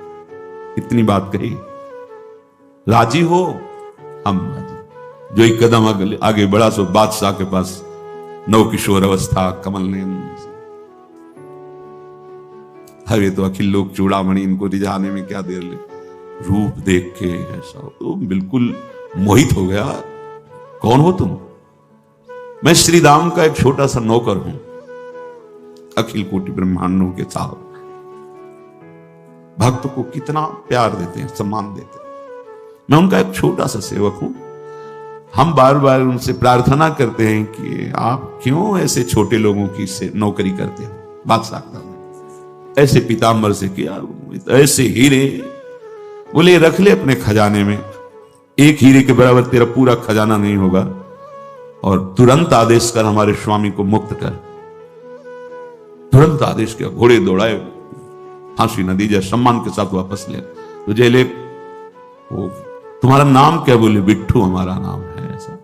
इतनी बात कही, राजी हो? हम राजी। जो एक कदम आगे बढ़ा सो बादशाह के पास नव किशोर अवस्था, कमल नयन। हवे तो अखिल लोक चूड़ामणि, इनको रिझाने में क्या देर ले। रूप देख के ऐसा तो बिल्कुल मोहित हो गया। कौन हो तुम? मैं श्री राम का एक छोटा सा नौकर हूं, अखिल कोटि ब्रह्मांडों के साहब। भक्त को कितना प्यार देते हैं, सम्मान देते हैं। मैं उनका एक छोटा सा सेवक हूं। हम बार बार उनसे प्रार्थना करते हैं कि आप क्यों ऐसे छोटे लोगों की से नौकरी करते हो? बादशाह का ऐसे पीतांबर से किया, ऐसे हीरे। बोले रख ले अपने खजाने में, एक हीरे के बराबर तेरा पूरा खजाना नहीं होगा, और तुरंत आदेश कर हमारे स्वामी को मुक्त कर। तुरंत आदेश किया, घोड़े दौड़ाए, फांसी न दी जाए, सम्मान के साथ वापस ले। तो जेले वो तुम्हारा नाम क्या? बोले बिट्ठू हमारा नाम है। ऐसा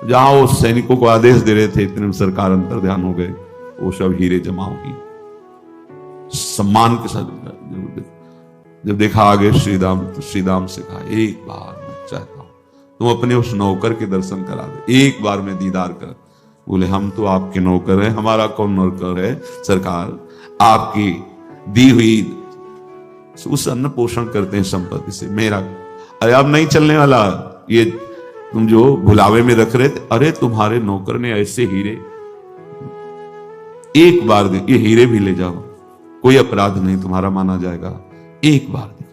जहां वो सैनिकों को आदेश दे रहे थे, इतने में सरकार अंतर ध्यान हो गए, वो सब हीरे जमा होगी सम्मान के साथ। जब देखा आगे श्रीराम, तो श्रीराम से कहा, एक बार मैं चाहता हूं तुम अपने उस नौकर के दर्शन करा दे, एक बार में दीदार कर। बोले हम तो आपके नौकर हैं, हमारा कौन नौकर है सरकार? आपकी दी हुई उस अन्न पोषण करते हैं संपत्ति से, मेरा। अरे अब नहीं चलने वाला ये, तुम जो भुलावे में रख रहे थे। अरे तुम्हारे नौकर ने ऐसे हीरे, एक बार दे, ये हीरे भी ले जाओ, कोई अपराध नहीं तुम्हारा माना जाएगा, एक बार दे।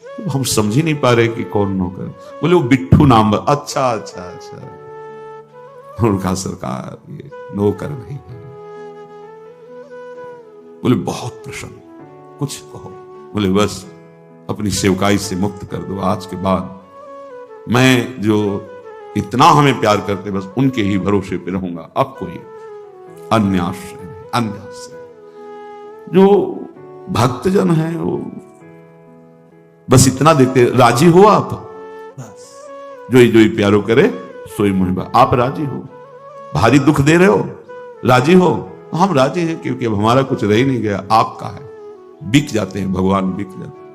तो हम समझ ही नहीं पा रहे कि कौन नौकर। बोले वो बिट्ठू नाम। अच्छा अच्छा अच्छा। उनका सरकार ये नौकर नहीं है। बोले बहुत प्रसन्न, कुछ कहो। बोले बस अपनी सेवकाई से मुक्त कर दो, आज के बाद मैं जो इतना हमें प्यार करते बस उनके ही भरोसे पे रहूंगा, अब कोई अन्य आश्रय नहीं, अन्य आश्रय। जो भक्तजन है वो बस इतना देखते, राजी हो आप? बस जो ही प्यारो करे सोई मुहिबा। आप राजी हो? भारी दुख दे रहे हो, राजी हो? हम राजी हैं, क्योंकि अब हमारा कुछ रह ही नहीं गया, आपका है। बिक जाते हैं भगवान, बिक जाते।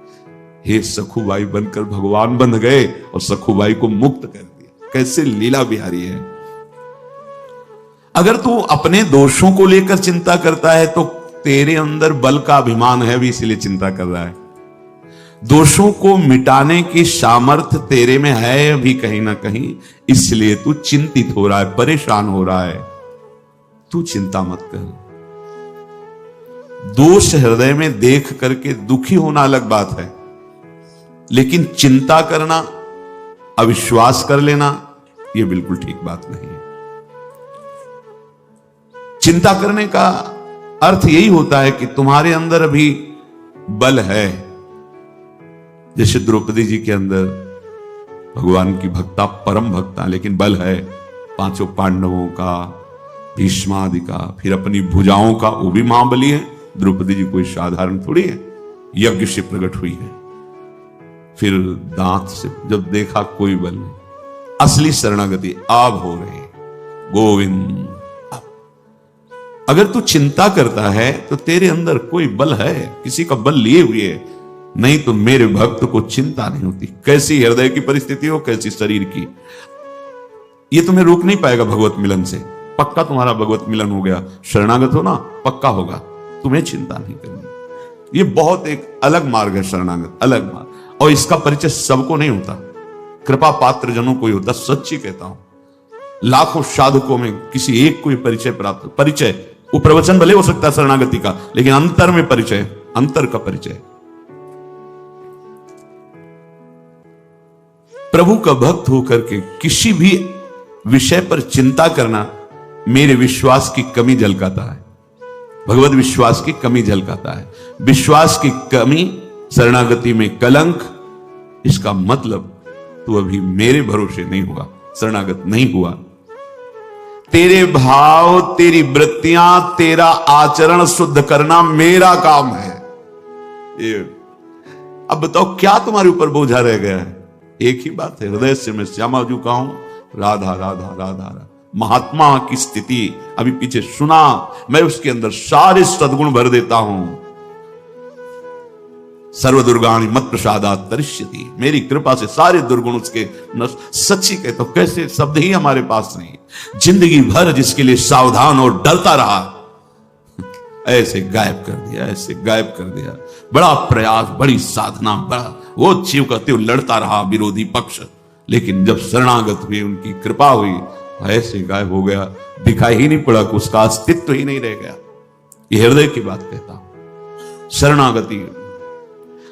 हे सखुबाई बनकर भगवान बन गए और सखुबाई को मुक्त कर दिया। कैसे लीला बिहारी है। अगर तू अपने दोषों को लेकर चिंता करता है तो तेरे अंदर बल का अभिमान है भी, इसलिए चिंता कर रहा है। दोषों को मिटाने की सामर्थ्य तेरे में है भी कहीं ना कहीं, इसलिए तू चिंतित हो रहा है, परेशान हो रहा है। तू चिंता मत कर। दोष हृदय में देख करके दुखी होना अलग बात है, लेकिन चिंता करना, अविश्वास कर लेना, यह बिल्कुल ठीक बात नहीं है। चिंता करने का अर्थ यही होता है कि तुम्हारे अंदर अभी बल है। जैसे द्रौपदी जी के अंदर भगवान की भक्ता, परम भक्ता, लेकिन बल है पांचों पांडवों का, भीष्मादि का, फिर अपनी भुजाओं का। वो भी महाबली है। द्रौपदी जी कोई साधारण थोड़ी है, यज्ञ से प्रकट हुई है। फिर दांत से जब देखा कोई बल नहीं, असली शरणागति अब हो रही है। गोविंद, अगर तू चिंता करता है तो तेरे अंदर कोई बल है, किसी का बल लिए हुए है, नहीं तो मेरे भक्त को चिंता नहीं होती। कैसी हृदय की परिस्थिति हो, कैसी शरीर की, ये तुम्हें रोक नहीं पाएगा भगवत मिलन से। पक्का तुम्हारा भगवत मिलन हो गया, शरणागत हो ना, पक्का होगा, तुम्हें चिंता नहीं करनी। ये बहुत एक अलग मार्ग है, शरणागत अलग मार्ग। और इसका परिचय सबको नहीं होता, कृपा पात्र जनों को ही होता। सच्ची कहता हूं, लाखों साधकों में किसी एक को ही परिचय प्राप्त, परिचय वो प्रवचन भले हो सकता है शरणागति का, लेकिन अंतर में परिचय, अंतर का परिचय। प्रभु का भक्त होकर के किसी भी विषय पर चिंता करना मेरे विश्वास की कमी झलकाता है, भगवत विश्वास की कमी झलकाता है। विश्वास की कमी शरणागति में कलंक, इसका मतलब तू अभी मेरे भरोसे नहीं हुआ, शरणागत नहीं हुआ। तेरे भाव, तेरी वृत्तियां, तेरा आचरण शुद्ध करना मेरा काम है। ये अब बताओ क्या तुम्हारे ऊपर बोझा रह गया है? एक ही बात है, हृदय से मैं श्यामा जी का हूं, राधा राधा राधा राधा। महात्मा की स्थिति अभी पीछे सुना, मैं उसके अंदर सारे सद्गुण भर देता हूं। सर्व दुर्गाणि मत प्रसादात तरिष्यति, मेरी कृपा से सारे दुर्गुण उसके सच्ची कहे तो कैसे शब्द ही हमारे पास नहीं। जिंदगी भर जिसके लिए सावधान और डरता रहा, ऐसे गायब कर दिया, ऐसे गायब कर दिया। बड़ा प्रयास, बड़ी साधना, बड़ा वो जीव कहते हुए लड़ता रहा विरोधी पक्ष, लेकिन जब शरणागत हुई, उनकी कृपा हुई, ऐसे गायब हो गया, दिखाई ही नहीं पड़ा, उसका अस्तित्व ही नहीं रह गया। ये हृदय की बात कहता हूं। शरणागति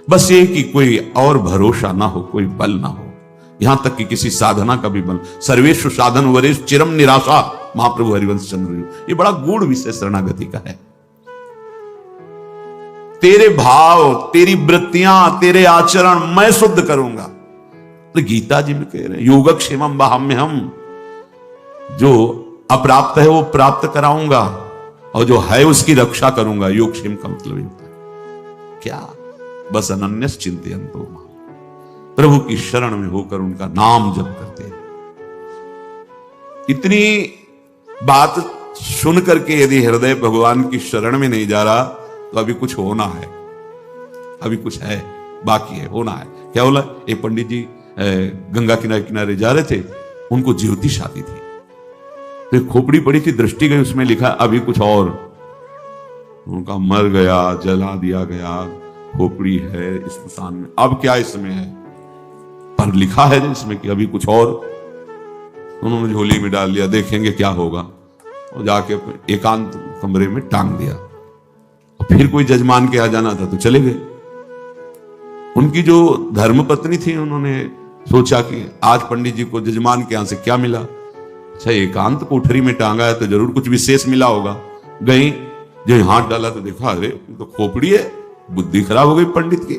बस ये कि कोई और भरोसा ना हो, कोई बल ना हो, यहां तक कि किसी साधना का भी बल। सर्वेषु साधन वरेश चिरम निराशा, महाप्रभु हरिवंश चंद्र। ये बड़ा गूढ़ विषय शरणागति का है। तेरे भाव, तेरी वृत्तियां, तेरे आचरण मैं शुद्ध करूंगा। तो गीता जी में कह रहे हैं योगक्षेमम वहाम्यहम, जो अप्राप्त है वो प्राप्त कराऊंगा और जो है उसकी रक्षा करूंगा। योगक्षेम का मतलब ये होता है क्या? बस अनन्यस चिंतयन्तो, प्रभु की शरण में होकर उनका नाम जप करते हैं। इतनी बात सुन करके यदि हृदय भगवान की शरण में नहीं जा रहा तो अभी कुछ होना है, अभी कुछ है, बाकी है, होना है। क्या बोला? एक पंडित जी गंगा किनारे किनारे जा रहे थे, उनको ज्योतिष आती थी, तो एक खोपड़ी पड़ी थी, दृष्टि गई, उसमें लिखा अभी कुछ और। उनका मर गया, जला दिया गया, खोपड़ी है स्मशान में, अब क्या इसमें है? पर लिखा है इसमें कि अभी कुछ और। उन्होंने झोली में डाल लिया, देखेंगे क्या होगा, और जाके एकांत कमरे में टांग दिया। और फिर कोई जजमान के आ जाना था तो चले गए। उनकी जो धर्मपत्नी थी, उन्होंने सोचा कि आज पंडित जी को जजमान के यहां से क्या मिला, अच्छा एकांत कोठरी में टांगा है तो जरूर कुछ विशेष मिला होगा। गई, जो हाथ डाला तो देखा अरे तो खोपड़ी है। बुद्धि खराब हो गई पंडित की,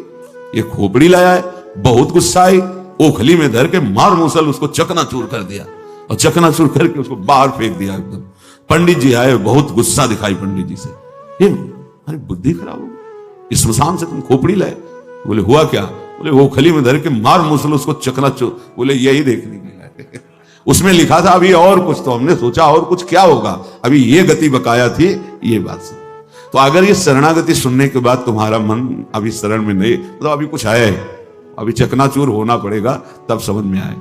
ये खोपड़ी लाया है। बहुत गुस्सा आई, ओखली में धर के मार मूसल उसको चकनाचूर कर दिया, और चकनाचूर करके उसको बाहर फेंक दिया एकदम। पंडित जी आए, बहुत गुस्सा दिखाई पंडित जी से, ये अरे बुद्धि खराब हो गई, इस स्मशान से तुम खोपड़ी लाए? बोले हुआ क्या? बोले ओखली में धर के मार मूसल उसको चकनाचूर। बोले यही देखने के लिए उसमें लिखा था अभी और कुछ, तो हमने सोचा और कुछ क्या होगा, अभी ये गति बकाया थी, ये बात सुन। तो अगर ये शरणागति सुनने के बाद तुम्हारा मन अभी शरण में नहीं, तो अभी कुछ है, अभी चकनाचूर होना पड़ेगा, तब समझ में आए।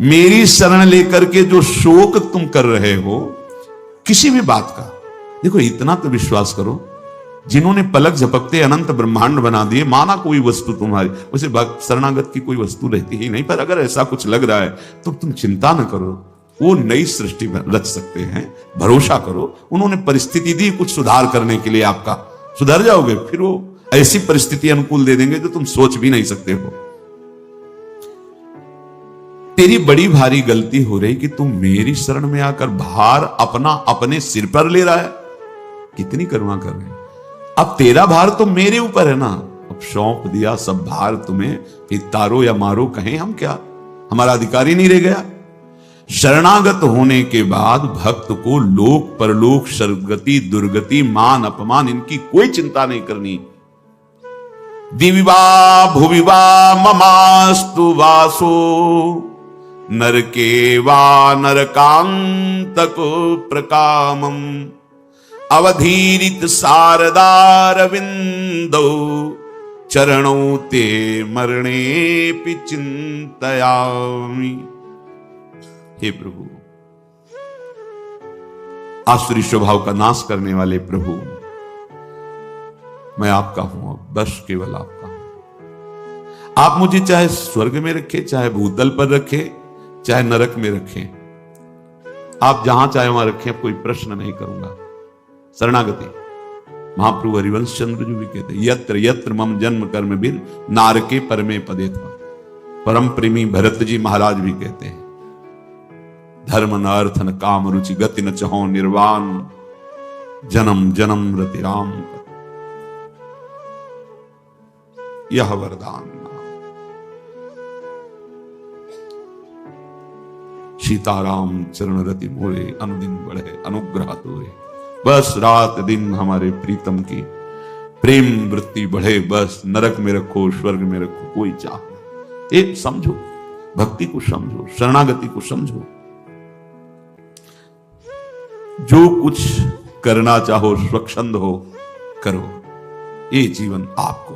मेरी शरण लेकर के जो शोक तुम कर रहे हो किसी भी बात का, देखो इतना तो विश्वास करो, जिन्होंने पलक झपकते अनंत ब्रह्मांड बना दिए, माना कोई वस्तु तुम्हारी, वैसे भक्त शरणागत की कोई वस्तु रहती ही नहीं, पर अगर ऐसा कुछ लग रहा है तो तुम चिंता न करो, वो नई सृष्टि रच सकते हैं, भरोसा करो। उन्होंने परिस्थिति दी कुछ सुधार करने के लिए, आपका सुधर जाओगे, फिर वो ऐसी परिस्थिति अनुकूल दे देंगे जो तुम सोच भी नहीं सकते हो। तेरी बड़ी भारी गलती हो रही कि तुम मेरी शरण में आकर भार अपना अपने सिर पर ले रहा है। कितनी करुणा कर रहे हैं। अब तेरा भार तो मेरे ऊपर है ना, अब सौंप दिया सब भार तुम्हें, फिर तारो या मारो कहें हम क्या, हमारा अधिकार ही नहीं रह गया। शरणागत होने के बाद भक्त को लोक परलोक, सदगति दुर्गति, मान अपमान, इनकी कोई चिंता नहीं करनी। दिविवा भुविवा ममास्तु वासो, नरके वा नरकांतको प्रकामम, अवधीरित शारदारविंदो, चरणों ते मरणे पि चिंतयामि। हे प्रभु, आसुरी स्वभाव का नाश करने वाले प्रभु, मैं आपका हूं, बस केवल आपका हूं। आप मुझे चाहे स्वर्ग में रखें, चाहे भूतल पर रखें, चाहे नरक में रखें, आप जहां चाहे वहां रखें, कोई प्रश्न नहीं करूंगा। शरणागति महाप्रभु हरिवंश चंद्र जी भी कहते हैं, यत्र यत्र मम जन्म कर्म बिन नारके परमे पदे था। परम प्रेमी भरत जी महाराज भी कहते हैं, धर्म न अर्थ न काम रुचि गति न चहो निर्वाण, जन्म जन्म रति राम यह वरदान। सीताराम चरण रति मोरे, अनुदिन बढ़े अनुग्रह तोरे। बस रात दिन हमारे प्रीतम की प्रेम वृत्ति बढ़े, बस नरक में रखो स्वर्ग में रखो कोई चाह नहीं। एक समझो, भक्ति को समझो, शरणागति को समझो। जो कुछ करना चाहो स्वच्छंद हो करो, ये जीवन आपको,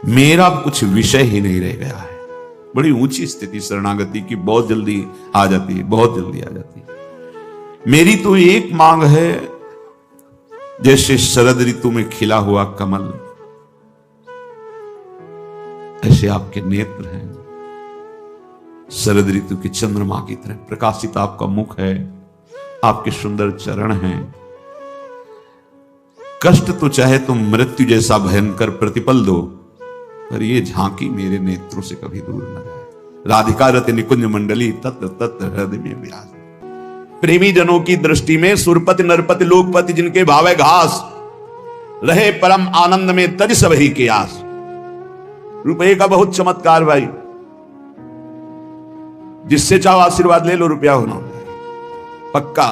मेरा कुछ विषय ही नहीं रह गया है। बड़ी ऊंची स्थिति शरणागति की बहुत जल्दी आ जाती है, बहुत जल्दी आ जाती है। मेरी तो एक मांग है, जैसे शरद ऋतु में खिला हुआ कमल, ऐसे आपके नेत्र हैं शरद ऋतु की चंद्रमा की तरह प्रकाशित। आपका मुख है, आपके सुंदर चरण हैं। कष्ट तो चाहे तुम मृत्यु जैसा भयंकर प्रतिपल दो, पर ये झांकी मेरे नेत्रों से कभी दूर न जाए। राधिका रति निकुंज मंडली तत्र तत्र हृदय में विराज। प्रेमी जनों की दृष्टि में सुरपति नरपति लोकपति जिनके भावे घास, रहे परम आनंद में तज सब ही की आस। रुपये का बहुत चमत्कार भाई, जिससे चाहो आशीर्वाद ले लो, रुपया होना पक्का।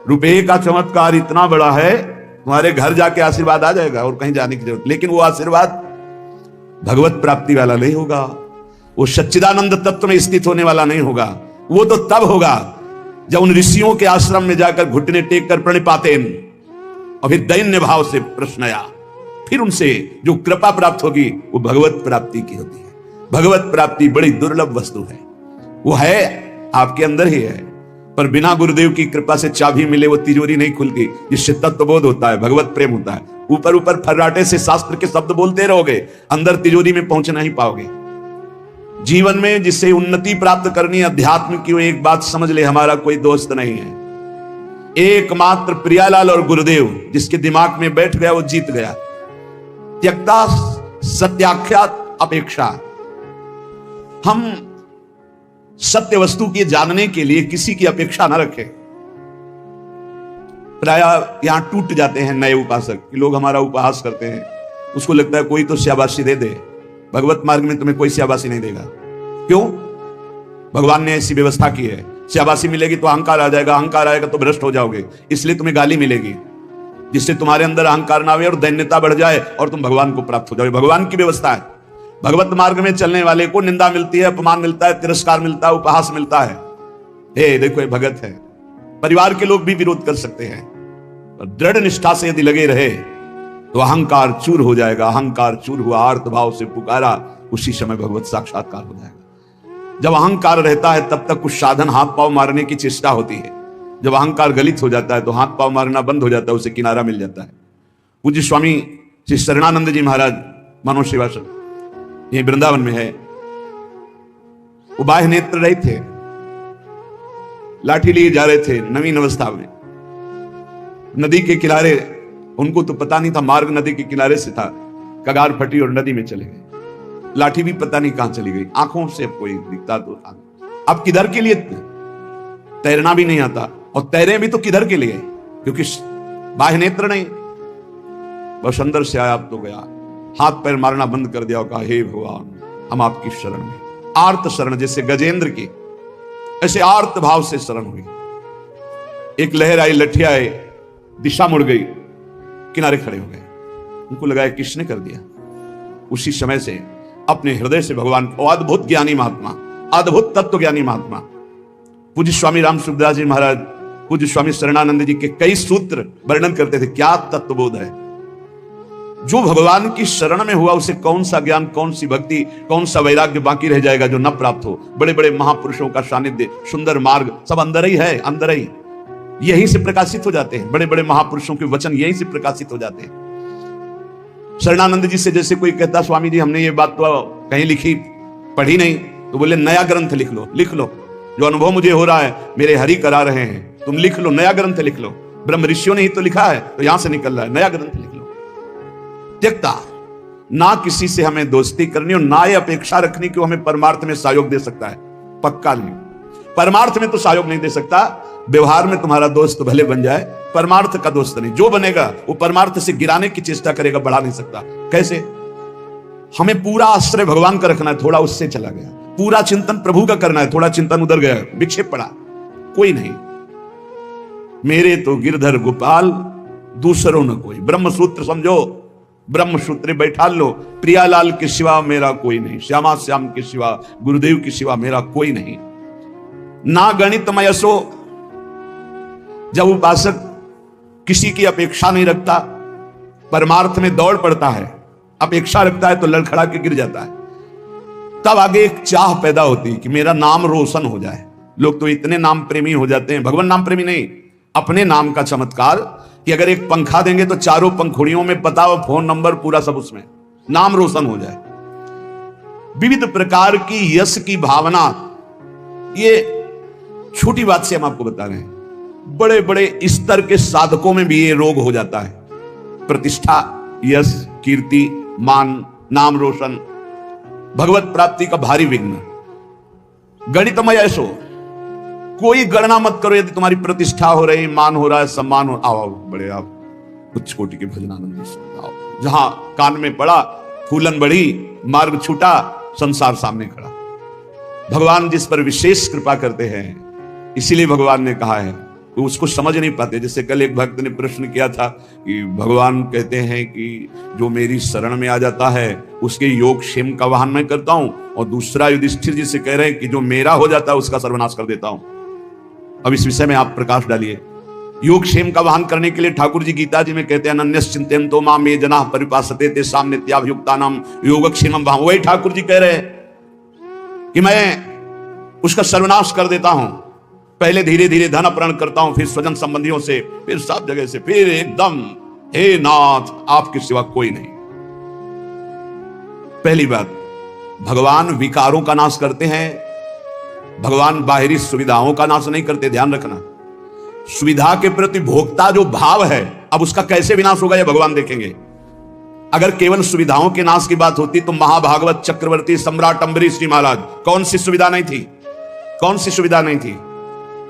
रुपये का चमत्कार इतना बड़ा है, तुम्हारे घर जाके आशीर्वाद आ जाएगा और कहीं जाने की जरूरत। लेकिन वो आशीर्वाद भगवत प्राप्ति वाला नहीं होगा, वो सच्चिदानंद तत्व में स्थित होने वाला नहीं होगा। वो तो तब होगा जब उन ऋषियों के आश्रम में जाकर घुटने टेक कर प्रणिपाते और फिर दैन्य भाव से प्रश्न आया, फिर उनसे जो कृपा प्राप्त होगी वो भगवत प्राप्ति की होती है। भगवत प्राप्ति बड़ी दुर्लभ वस्तु है, वो है आपके अंदर ही है, पर बिना गुरुदेव की कृपा से चाबी मिले वो तिजोरी नहीं खुलती, जिससे तत्वबोध होता है, भगवत प्रेम होता है। ऊपर ऊपर फर्राटे से शास्त्र के शब्द बोलते रहोगे, अंदर तिजोरी में पहुंच नहीं पाओगे। जीवन में जिससे उन्नति प्राप्त करनी अध्यात्म की, वो एक बात समझ ले, हमारा कोई दोस्त नहीं है। एकमात्र प्रियालाल और गुरुदेव जिसके दिमाग में बैठ गया वो जीत गया। त्यक्ता सत्याख्यात अपेक्षा, हम सत्य वस्तु के जानने के लिए किसी की अपेक्षा न रखें। प्राय यहां टूट जाते हैं नए उपासक कि लोग हमारा उपहास करते हैं, उसको लगता है कोई तो शाबाशी दे दे। भगवत मार्ग में तुम्हें कोई शाबाशी नहीं देगा। क्यों? भगवान ने ऐसी व्यवस्था की है, शाबाशी मिलेगी तो अहंकार आ जाएगा, अहंकार आएगा तो भ्रष्ट हो जाओगे, इसलिए तुम्हें गाली मिलेगी, जिससे तुम्हारे अंदर अहंकार ना आवे और दैन्यता बढ़ जाए और तुम भगवान को प्राप्त हो जाओगे। भगवान की व्यवस्था है। भगवत मार्ग में चलने वाले को निंदा मिलती है, अपमान मिलता है, तिरस्कार मिलता है, उपहास मिलता है। हे देखो ये भगत है। परिवार के लोग भी विरोध कर सकते हैं, पर दृढ़ निष्ठा से यदि लगे रहे तो अहंकार चूर हो जाएगा। अहंकार चूर हुआ, आर्त भाव से पुकारा, उसी समय भगवत साक्षात्कार हो जाएगा। जब अहंकार रहता है तब तक कुछ साधन हाथ पांव मारने की चेष्टा होती है। जब अहंकार गलित हो जाता है तो हाथ पांव मारना बंद हो जाता है, उसे किनारा मिल जाता है। पूज्य स्वामी श्री शरणानंद जी महाराज मानव सेवाश्रम ये वृंदावन में है, वो बाह्य नेत्र रहे थे, लाठी लिए जा रहे थे नवीन अवस्था में, नदी के किनारे। उनको तो पता नहीं था, मार्ग नदी के किनारे से था, कगार फटी और नदी में चले गए। लाठी भी पता नहीं कहां चली गई, आंखों से कोई दिखता तो था। अब किधर के लिए? तैरना भी नहीं आता, और तैरे भी तो किधर के लिए? क्योंकि बाह्य नेत्र नहीं। बस अंदर से आया, अब तो गया, हाथ पैर मारना बंद कर दिया और कहा, हे भगवान हम आपकी शरण में। आर्त शरण, जैसे गजेंद्र की, ऐसे आर्त भाव से शरण हुई। एक लहर आई, लठिया आई, दिशा मुड़ गई, किनारे खड़े हो गए। उनको लगा किसने कर दिया। उसी समय से अपने हृदय से भगवान, अद्भुत ज्ञानी महात्मा, अद्भुत तत्व ज्ञानी महात्मा पूज्य स्वामी राम सुखदास जी महाराज, पूज्य स्वामी शरणानंद जी के कई सूत्र वर्णन करते थे। क्या तत्वबोध है। जो भगवान की शरण में हुआ उसे कौन सा ज्ञान, कौन सी भक्ति, कौन सा वैराग्य बाकी रह जाएगा जो न प्राप्त हो। बड़े बड़े महापुरुषों का सानिध्य, सुंदर मार्ग सब अंदर ही है, अंदर ही यहीं से प्रकाशित हो जाते हैं। बड़े बड़े महापुरुषों के वचन यहीं से प्रकाशित हो जाते हैं। शरणानंद जी से जैसे कोई कहता, स्वामी जी हमने ये बात तो कहीं लिखी पढ़ी नहीं, तो बोले नया ग्रंथ लिख लो, लिख लो। जो अनुभव मुझे हो रहा है मेरे हरि करा रहे हैं, तुम लिख लो, नया ग्रंथ लिख लो। ब्रह्म ऋषियों ने ही तो लिखा है, तो यहां से निकल रहा है, नया ग्रंथ लिख लो। त्यक्ता, ना किसी से हमें दोस्ती करनी और ना ये अपेक्षा रखनी कि वो हमें परमार्थ में सहयोग दे सकता है। पक्का नहीं, परमार्थ में तो सहयोग नहीं दे सकता, व्यवहार में तुम्हारा दोस्त भले बन जाए, परमार्थ का दोस्त नहीं। जो बनेगा वो परमार्थ से गिराने की चेष्टा करेगा, बढ़ा नहीं सकता। कैसे? हमें पूरा आश्रय भगवान का रखना है, थोड़ा उससे चला गया। पूरा चिंतन प्रभु का करना है, थोड़ा चिंतन उधर गया, विक्षेप पड़ा, कोई नहीं। मेरे तो गिरधर गोपाल, दूसरों न कोई। ब्रह्म सूत्र समझो, ब्रह्म सूत्र बैठा लो। प्रियालाल के सिवा मेरा कोई नहीं, श्यामा श्याम के सिवा, गुरुदेव के सिवा मेरा कोई नहीं। ना गणितमय सो, जब उपासक किसी की अपेक्षा नहीं रखता, परमार्थ में दौड़ पड़ता है, अपेक्षा रखता है तो लड़खड़ा के गिर जाता है। तब आगे एक चाह पैदा होती है कि मेरा नाम रोशन हो जाए। लोग तो इतने नाम प्रेमी हो जाते हैं, भगवान नाम प्रेमी नहीं, अपने नाम का चमत्कार, कि अगर एक पंखा देंगे तो चारों पंखुड़ियों में पता हो, फोन नंबर पूरा सब उसमें, नाम रोशन हो जाए। विविध प्रकार की यश की भावना, ये छोटी बात से हम आपको बता रहे हैं, बड़े बड़े स्तर के साधकों में भी ये रोग हो जाता है। प्रतिष्ठा, यश, कीर्ति, मान, नाम रोशन, भगवत प्राप्ति का भारी विघ्न। गणितमय ऐसो, कोई गणना मत करो। यदि तुम्हारी प्रतिष्ठा हो रही, मान हो रहा है, सम्मान हो, आओ बड़े, आप उच्च कोटि के भजनानंद आओ। जहां कान में पड़ा, फूलन बढ़ी, मार्ग छूटा, संसार सामने खड़ा। भगवान जिस पर विशेष कृपा करते हैं, इसीलिए भगवान ने कहा है, तो उसको समझ नहीं पाते। जैसे कल एक भक्त ने प्रश्न किया था कि भगवान कहते हैं कि जो मेरी शरण में आ जाता है उसके योग क्षेम का वाहन मैं करता हूं, और दूसरा युधिष्ठिर जी से कह रहे हैं कि जो मेरा हो जाता है उसका सर्वनाश कर देता हूं। अब इस विषय में आप प्रकाश डालिए। योग क्षेम का वाहन करने के लिए ठाकुर जी गीता जी में कहते हैं, अनन्यस चिंतयन्तो माम ये जनाः परिपासते तेषां नित्याभियुक्तानां योगक्षेमं वहां। वही ठाकुर जी कह रहे हैं कि मैं उसका सर्वनाश कर देता हूं। पहले धीरे धीरे धन अपहरण करता हूं, फिर स्वजन संबंधियों से, फिर सब जगह से, फिर एकदम हे नाथ आपके सिवा कोई नहीं। पहली बात, भगवान विकारों का नाश करते हैं, भगवान बाहरी सुविधाओं का नाश नहीं करते। ध्यान रखना, सुविधा के प्रति भोक्ता जो भाव है, अब उसका कैसे विनाश होगा ये भगवान देखेंगे। अगर केवल सुविधाओं के नाश की बात होती तो महाभागवत चक्रवर्ती सम्राट अम्बरीश जी महाराज, कौन सी सुविधा नहीं थी? कौन सी सुविधा नहीं थी?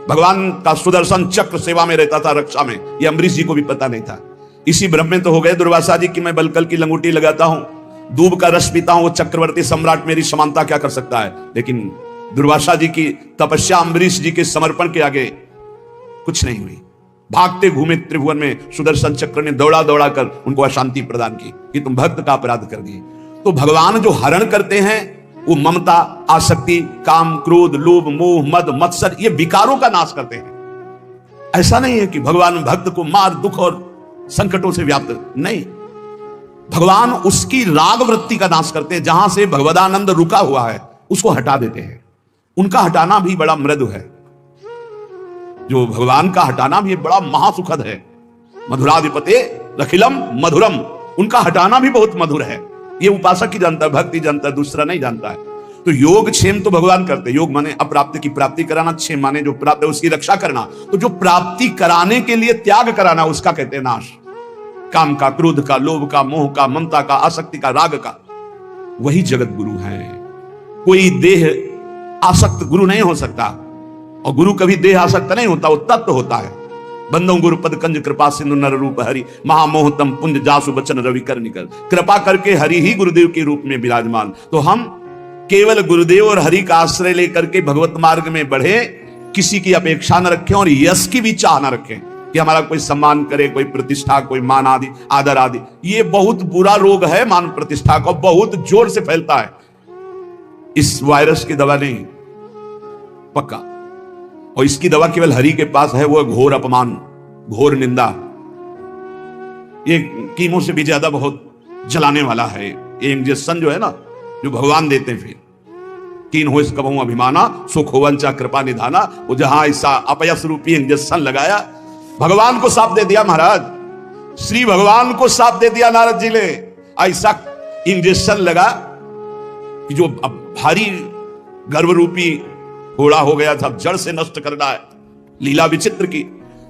भगवान का सुदर्शन चक्र सेवा में रहता था, रक्षा में, ये अम्बरीश जी को भी पता नहीं था। इसी भ्रम में तो हो गए दुर्वासा जी कि मैं बलकल की लंगूटी लगाता हूं, दूब का रस पीता हूं, वो चक्रवर्ती सम्राट मेरी समानता क्या कर सकता है। लेकिन दुर्वासा जी की तपस्या अम्बरीश जी के समर्पण के आगे कुछ नहीं हुई। भागते घूमे त्रिभुवन में सुदर्शन चक्र ने दौड़ा दौड़ा कर उनको अशांति प्रदान की कि तुम भक्त का अपराध कर दिए। तो भगवान जो हरण करते हैं वो ममता, आसक्ति, काम, क्रोध, लोभ, मोह, मद, मत्सर, ये विकारों का नाश करते हैं। ऐसा नहीं है कि भगवान भक्त को मार, दुख और संकटों से व्याप्त, नहीं, भगवान उसकी राग वृत्ति का नाश करते हैं। जहां से भगवदानंद रुका हुआ है उसको हटा देते हैं। उनका हटाना भी बड़ा मृदु है, जो भगवान का हटाना भी बड़ा महासुखद है। मधुराधिपते अखिलम मधुरम, उनका हटाना भी बहुत मधुर है। ये उपासक ही जानता है, भक्ति जानता है, दूसरा नहीं जानता है। तो योग क्षेम तो भगवान करते। योग माने अप्राप्त की प्राप्ति कराना, क्षेम माने जो प्राप्त है उसकी रक्षा करना। तो जो प्राप्ति कराने के लिए त्याग कराना, उसका कहते हैं नाश। काम का, क्रोध का, लोभ का, मोह का, ममता का, आसक्ति का, राग का, वही जगत गुरु है। कोई देह आसक्त गुरु नहीं हो सकता, और गुरु कभी देह आसक्त नहीं होता, वो तत्व होता है। बंदो गुरुपद कंज कृपा सिंधु नर रूप हरि, महामोहतम पुंज जासु बचन रवि कर निकल। कृपा करके हरि ही गुरुदेव के रूप में विराजमान। तो हम केवल गुरुदेव और हरि का आश्रय लेकर के भगवत मार्ग में बढ़े, किसी की अपेक्षा न रखें और यश की भी चाह न रखें कि हमारा कोई सम्मान करे, कोई प्रतिष्ठा, कोई मान आदि, आदर आदि। ये बहुत बुरा रोग है, मान प्रतिष्ठा का, बहुत जोर से फैलता है। इस वायरस की दवा नहीं, पक्का। और इसकी दवा केवल हरि के पास है, वो घोर अपमान, घोर निंदा। ये कीमो से भी ज्यादा बहुत जलाने वाला है। ये इंजेक्शन जो है ना, जो भगवान देते हैं, फिर कीन हो इस कबहू अभिमाना, सुख हो वंचा कृपा निधाना। वो जहां ऐसा अपयश रूपी इंजेक्शन लगाया, भगवान को साफ दे दिया महाराज, श्री भगवान को साफ दे दिया नारद जी ने। ऐसा इंजेक्शन लगा कि जो भारी गर्भ रूपी घोड़ा हो गया था, जड़ से नष्ट करना है, लीला विचित्र की।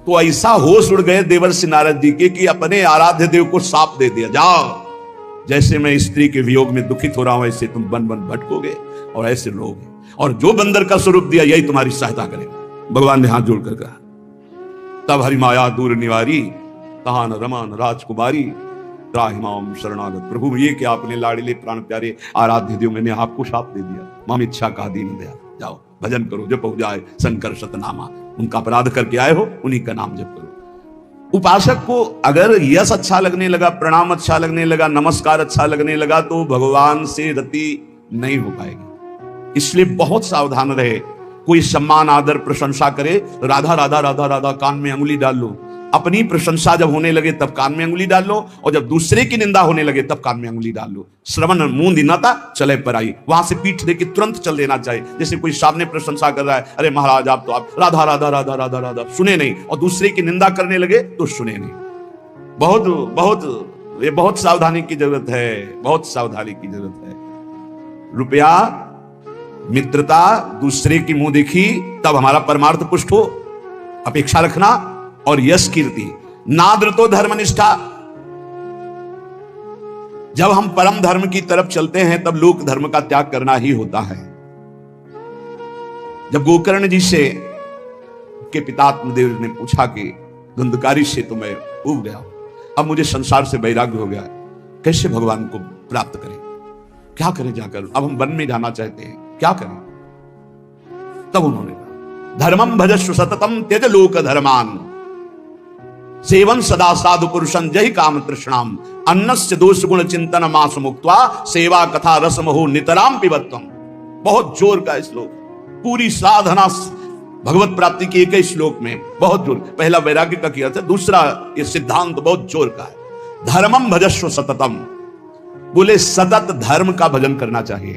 तो ऐसा होश उड़ गए देवर्षि नारद जी के कि अपने आराध्य देव को साप दे दिया, जाओ जैसे मैं स्त्री के वियोग में दुखित हो रहा हूं ऐसे तुम बन बन भटकोगे और ऐसे रहोगे, और जो बंदर का स्वरूप दिया यही तुम्हारी सहायता करेगा। भगवान ने हाथ जोड़कर कहा, तब हरि माया दूर निवारी, तहान रमान राजकुमारी, त्राहिमाम शरणागत प्रभु। ये कि आपने लाड़िले प्राण प्यारे आराध्य देव, मैंने आपको शाप दे दिया, माम इच्छा का दीन दया, जाओ भजन करो, जप हो जाए शंकर शतनामा। उनका अपराध करके आए हो, उन्हीं का नाम जप करो। उपासक को अगर यश अच्छा लगने लगा, प्रणाम अच्छा लगने लगा, नमस्कार अच्छा लगने लगा, तो भगवान से रति नहीं हो पाएगी। इसलिए बहुत सावधान रहे। कोई सम्मान आदर प्रशंसा करे, राधा राधा राधा राधा कान में अंगुली डाल लो। अपनी प्रशंसा जब होने लगे तब कान में अंगुली डाल लो, और जब दूसरे की निंदा होने लगे तब कान में अंगुली डाल लो। श्रवण मूंद नता चले पर आई, वहां से पीठ देके तुरंत चल देना चाहिए। जैसे कोई सामने प्रशंसा कर रहा है, अरे महाराज आप तो आप राधा राधा राधा राधा राधा, सुने नहीं, और दूसरे की निंदा करने लगे तो सुने नहीं। बहुत बहुत ये बहुत सावधानी की जरूरत है, बहुत सावधानी की जरूरत है। रुपया, मित्रता, दूसरे की मुंह देखी, तब हमारा परमार्थ पुष्ट हो, अपेक्षा रखना, और यश कीर्ति, नाद्र तो धर्मनिष्ठा। जब हम परम धर्म की तरफ चलते हैं तब लोक धर्म का त्याग करना ही होता है। जब गोकर्ण जी से के पिता आत्मदेव ने पूछा कि धुंधकारी से तो मैं उब गया, अब मुझे संसार से वैराग्य हो गया, कैसे भगवान को प्राप्त करें, क्या करें जाकर, अब हम वन में जाना चाहते हैं, क्या करें? तब उन्होंने कहा, धर्मम भजस्व सततम त्यज लोक धर्मान, सेवन सदा साधु पुरुषं जहि काम तृष्णाम, अन्नस्य दोष गुण चिंतन मास मुक्त्वा, सेवा कथा रसमहो नितराम पिबत्वम। बहुत जोर का श्लोक, पूरी साधना भगवत प्राप्ति की एक ही श्लोक में बहुत जोर। पहला वैराग्य का किया था, दूसरा ये सिद्धांत बहुत जोर का है। धर्मम भजस्व सततम, बोले सतत धर्म का भजन करना चाहिए।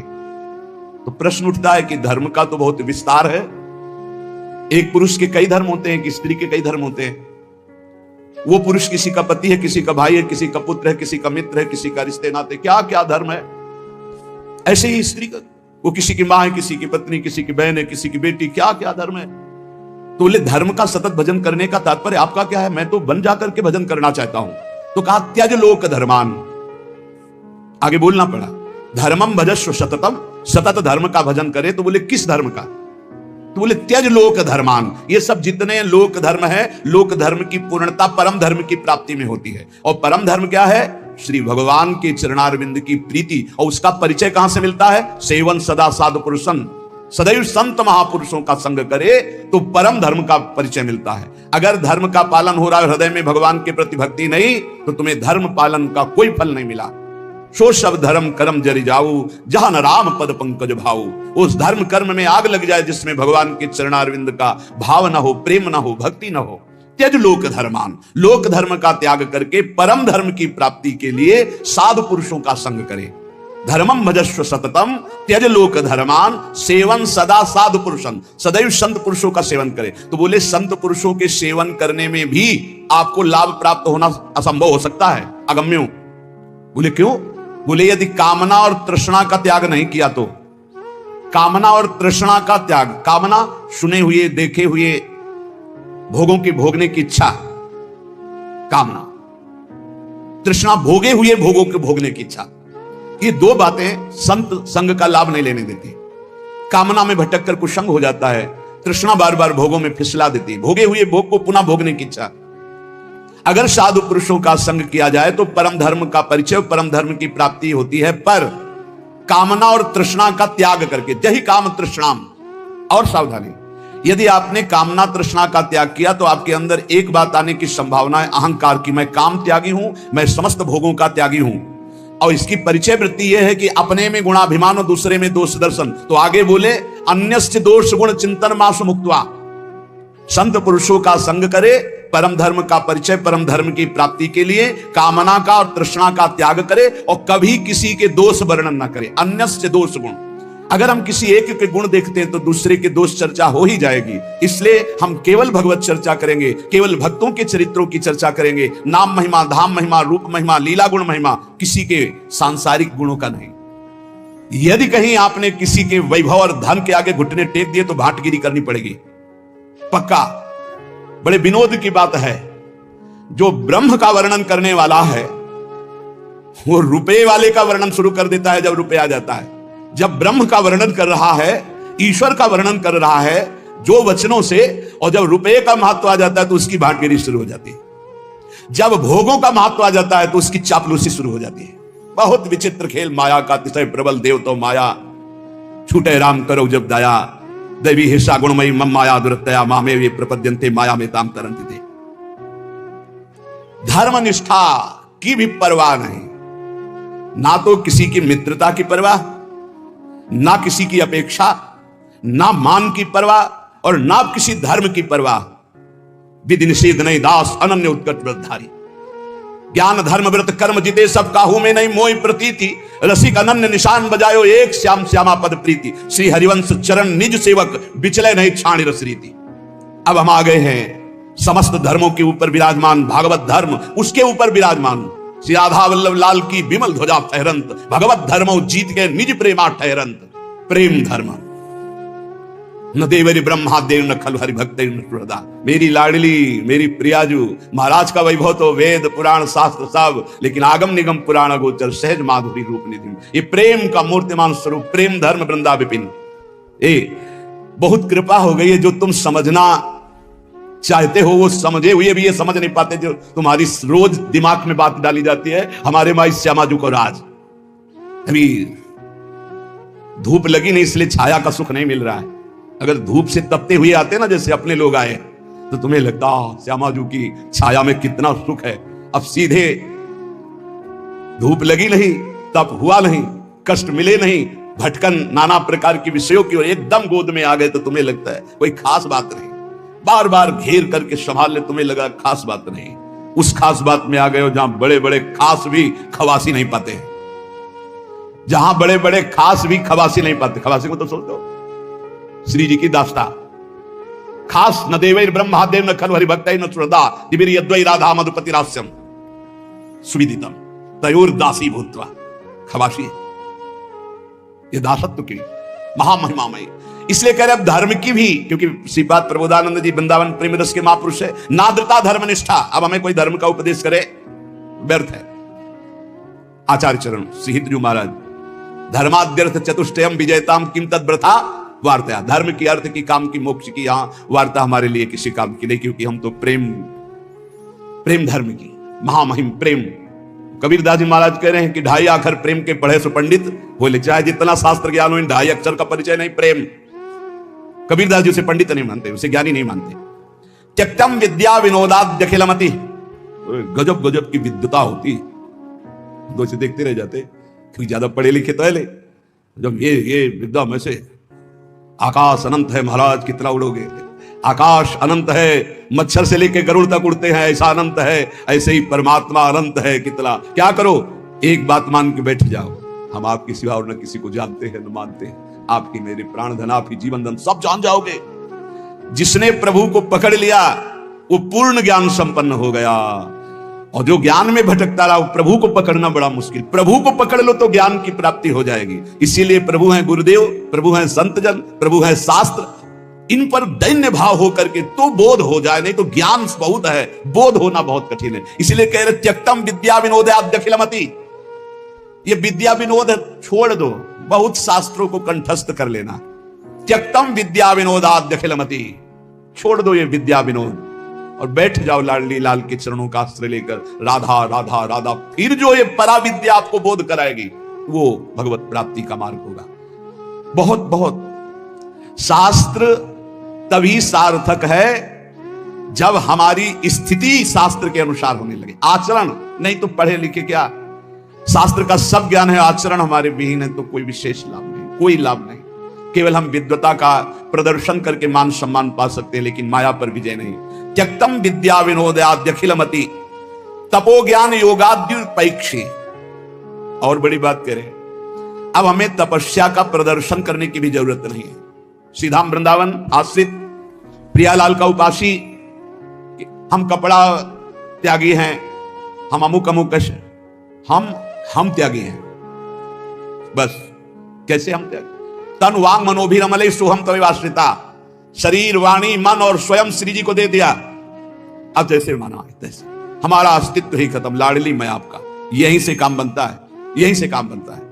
तो प्रश्न उठता है कि धर्म का तो बहुत विस्तार है, एक पुरुष के कई धर्म होते हैं, एक स्त्री के कई धर्म होते हैं। वो पुरुष किसी का पति है, किसी का भाई है, किसी का पुत्र है, किसी का मित्र है, किसी का रिश्ते नाते, क्या क्या धर्म है। ऐसे ही स्त्री का, वो किसी की मां है, किसी की पत्नी, किसी की बहन है, किसी की बेटी, क्या क्या धर्म है। तो बोले धर्म का सतत भजन करने का तात्पर्य आपका क्या है? मैं तो वन जाकर के भजन करना चाहता हूं। तो कहा त्यज लोक धर्मान, आगे बोलना पड़ा, धर्मम भजस्व सततम, सतत धर्म का भजन करे। तो बोले किस धर्म का? तो बोले त्यज लोक धर्मान। ये सब जितने लोक धर्म है, लोक धर्म की पूर्णता परम धर्म की प्राप्ति में होती है। और परम धर्म क्या है? श्री भगवान के चरणारविंद की प्रीति। और उसका परिचय कहां से मिलता है? सेवन सदा साधु पुरुषन, सदैव संत महापुरुषों का संग करे तो परम धर्म का परिचय मिलता है। अगर धर्म का पालन हो रहा है, हृदय में भगवान के प्रति भक्ति नहीं, तो तुम्हें धर्म पालन का कोई फल नहीं मिला। सो सब धर्म कर्म जरि जाऊ, जहां न राम पद पंकज भाऊ। उस धर्म कर्म में आग लग जाए जिसमें भगवान के चरणारविंद का भाव न हो, प्रेम न हो, भक्ति न हो। त्यज लोक धर्मान, लोक धर्म का त्याग करके परम धर्म की प्राप्ति के लिए साधु पुरुषों का संग करे। धर्मम भजस्व सततम त्यज लोक धर्मान, सेवन सदा साधु पुरुषन, सदैव संत पुरुषों का सेवन करे। तो बोले संत पुरुषों के सेवन करने में भी आपको लाभ प्राप्त होना असंभव हो सकता है, अगम्य। बोले क्यों? बोले यदि कामना और तृष्णा का त्याग नहीं किया तो। कामना और तृष्णा का त्याग, कामना सुने हुए देखे हुए भोगों की भोगने की इच्छा, कामना, तृष्णा भोगे हुए भोगों के भोगने की इच्छा। ये दो बातें संत संग का लाभ नहीं लेने देती। कामना में भटक कर कुसंग हो जाता है, तृष्णा बार बार भोगों में फिसला देती है, भोगे हुए भोग को पुनः भोगने की इच्छा। अगर साधु पुरुषों का संग किया जाए तो परम धर्म का परिचय, परम धर्म की प्राप्ति होती है, पर कामना और तृष्णा का त्याग करके। जहि काम तृष्णाम। और सावधानी, यदि आपने कामना तृष्णा का त्याग किया तो आपके अंदर एक बात आने की संभावना है, अहंकार की। मैं काम त्यागी हूं, मैं समस्त भोगों का त्यागी हूं। और इसकी परिचय वृत्ति यह है कि अपने में गुणाभिमान और दूसरे में दोष दर्शन। तो आगे बोले अन्यस्य दोष गुण चिंतन मास मुक्त्वा। संत पुरुषों का संग करे, परम धर्म का परिचय, परम धर्म की प्राप्ति के लिए कामना का और तृष्णा का त्याग करे, और कभी किसी के दोष वर्णन न करे। अन्यस्य दोष गुण, अगर हम किसी एक के गुण देखते हैं तो दूसरे के दोष चर्चा हो ही जाएगी। इसलिए हम केवल भगवत चर्चा करेंगे, केवल भक्तों के चरित्रों की चर्चा करेंगे। नाम महिमा, धाम महिमा, रूप महिमा, लीला गुण महिमा, किसी के सांसारिक गुणों का नहीं। यदि कहीं आपने किसी के वैभव और धन के आगे घुटने टेक दिए तो भाटगिरी करनी पड़ेगी, पक्का। बड़े विनोद की बात है, जो ब्रह्म का वर्णन करने वाला है वो रुपए वाले का वर्णन शुरू कर देता है जब रुपए आ जाता है। जब ब्रह्म का वर्णन कर रहा है, ईश्वर का वर्णन कर रहा है जो वचनों से, और जब रुपए का महत्व आ जाता है तो उसकी भाटगिरी शुरू हो जाती है। जब भोगों का महत्व आ जाता है तो उसकी चापलूसी शुरू हो जाती है। बहुत विचित्र खेल माया का, तिसय प्रबल देव तो माया, छूटे राम करो जब दया, दैवी हिस्सा गुणमयी मम माया दुरतया, मामे वे प्रपद्यन्ते माया में ताम तरन्ति थे। धर्म निष्ठा की भी परवाह नहीं, ना तो किसी की मित्रता की परवाह, ना किसी की अपेक्षा, ना मान की परवाह, और ना किसी धर्म की परवाह। विधि निषेध नहीं दास अनन्य उत्कट व्रतधारी, ज्ञान धर्म व्रत कर्म जिते सब काहू में नहीं मोहि प्रतीति, रसिक अनन्य निशान बजायो एक श्याम श्यामा पद प्रीति, श्री हरिवंश चरण निज सेवक बिचले नहीं छाणी रस रीति। अब हम आ गए हैं समस्त धर्मों के ऊपर विराजमान भागवत धर्म, उसके ऊपर विराजमान श्री राधा वल्लभ लाल की विमल ध्वजा फहरंत, भगवत धर्मो जीत के निज प्रेमा ठहरंत। प्रेम धर्म न देवरी ब्रह्मा देव न खल हरि भक्त सुरदा। मेरी लाडली, मेरी प्रियाजू, महाराज का वैभव तो वेद पुराण शास्त्र सब, लेकिन आगम निगम पुराण गोचर सहज माधुरी रूप निधि। ये प्रेम का मूर्तिमान स्वरूप, प्रेम धर्म वृंदा विपिन। बहुत कृपा हो गई है, जो तुम समझना चाहते हो वो समझे हुए भी ये समझ नहीं पाते, जो तुम्हारी रोज दिमाग में बात डाली जाती है। हमारे माई श्यामाजू को राज, अभी धूप लगी नहीं इसलिए छाया का सुख नहीं मिल रहा है। अगर धूप से तपते हुए आते ना, जैसे अपने लोग आए, तो तुम्हें लगता श्यामाजू की छाया में कितना सुख है। अब सीधे धूप लगी नहीं, तप हुआ नहीं, कष्ट मिले नहीं, भटकन नाना प्रकार की विषयों की ओर एकदम गोद में आ गए, तो तुम्हें लगता है कोई खास बात नहीं। बार बार घेर करके संभाल ले, तुम्हें लगा खास बात नहीं। उस खास बात में आ गए हो जहां बड़े बड़े खास भी खवासी नहीं पाते, जहां बड़े बड़े खास भी खवासी नहीं पाते। खवासी को तो सोच दो, श्री जी की दास्ता, खास न देवैर ब्रह्मा देव न खलु हरि भक्तै न सुरदा, दिविर यद्वै राधा मधुपति रास्यम सुविदितम तयोर दासी भूत्वा। खवासी ये दासत्व की महामहिमामयी। इसलिए कह रहे अब धर्म की भी, क्योंकि श्रीपाद प्रबोधानंद जी वृंदावन प्रेम रस के महापुरुष है, नाद्रता धर्म निष्ठा। अब हमें कोई धर्म का उपदेश करे व्यर्थ है। आचार्य चरण श्री हितजू महाराज, धर्माद्यर्थ चतुष्टयम विजयताम किम तद्व्रथा वार्ता। धर्म की, अर्थ की, काम की, मोक्ष की यहां वार्ता हमारे लिए किसी काम की नहीं, क्योंकि हम तो प्रेम धर्म की महामहिम प्रेम। कबीरदास जी महाराज कह रहे हैं कि 2.5 अक्षर प्रेम के पढ़े सो पंडित बोले, चाहे जितना शास्त्र ज्ञान हो, इन 2.5 अक्षर का परिचय नहीं प्रेम। कबीरदास जी उसे पंडित नहीं मानते, उसे ज्ञानी नहीं मानते। त्यक्तम विद्या विनोदाद जखिलमति, गजब गजब की विद्वता होती, दो से देखते रह जाते, क्योंकि ज्यादा पढ़े लिखे तो है ले। जब ये विद्या में से आकाश अनंत है महाराज, कितना उड़ोगे। आकाश अनंत है, मच्छर से लेकर गरुड़ तक उड़ते हैं, ऐसा अनंत है। ऐसे ही परमात्मा अनंत है, कितना। क्या करो, एक बात मान के बैठ जाओ, हम आपकी सिवा और न किसी को जानते हैं न मानते हैं। आपकी मेरे प्राण धन, आपकी जीवन धन सब जान जाओगे। जिसने प्रभु को पकड़ लिया वो पूर्ण ज्ञान संपन्न हो गया, और जो ज्ञान में भटकता रहा, प्रभु को पकड़ना बड़ा मुश्किल। प्रभु को पकड़ लो तो ज्ञान की प्राप्ति हो जाएगी। इसीलिए प्रभु हैं गुरुदेव, प्रभु हैं संतजन, प्रभु हैं शास्त्र, इन पर दैन्य भाव होकर के तो बोध हो जाए, नहीं तो ज्ञान बहुत है, बोध होना बहुत कठिन है। इसीलिए कह रहे त्यक्तम विद्या विनोदाद् जखिलमति, ये विद्या विनोद छोड़ दो, बहुत शास्त्रों को कंठस्थ कर लेना। त्यक्तम विद्या विनोदाद् जखिलमति, छोड़ दो ये विद्या विनोद और बैठ जाओ लाडली लाल के चरणों का आश्रय लेकर। राधा राधा राधा, फिर जो ये परा विद्या आपको बोध कराएगी वो भगवत प्राप्ति का मार्ग होगा। बहुत बहुत शास्त्र तभी सार्थक है जब हमारी स्थिति शास्त्र के अनुसार होने लगे, आचरण नहीं तो पढ़े लिखे क्या। शास्त्र का सब ज्ञान है, आचरण हमारे विहीन है तो कोई विशेष लाभ नहीं, कोई लाभ नहीं। केवल हम विद्वता का प्रदर्शन करके मान सम्मान पा सकते हैं, लेकिन माया पर विजय नहीं। त्यक्तम विद्या विनोदाद् जखिलमति, तपो ज्ञान योगाद्युपैक्षी। और बड़ी बात करें, अब हमें तपस्या का प्रदर्शन करने की भी जरूरत नहीं है। श्रीधाम वृंदावन आश्रित प्रियालाल का उपासी, हम कपड़ा त्यागी हैं, हम अमुक अमुक, हम त्यागी हैं, बस कैसे हम त्याग? तन वांग मनोभिरमले सोहम तवेवाश्रिता, शरीर वाणी मन और स्वयं श्री जी को दे दिया। अब जैसे माना तैसे, हमारा अस्तित्व ही खत्म, लाडली मैं आपका। यहीं से काम बनता है, यहीं से काम बनता है।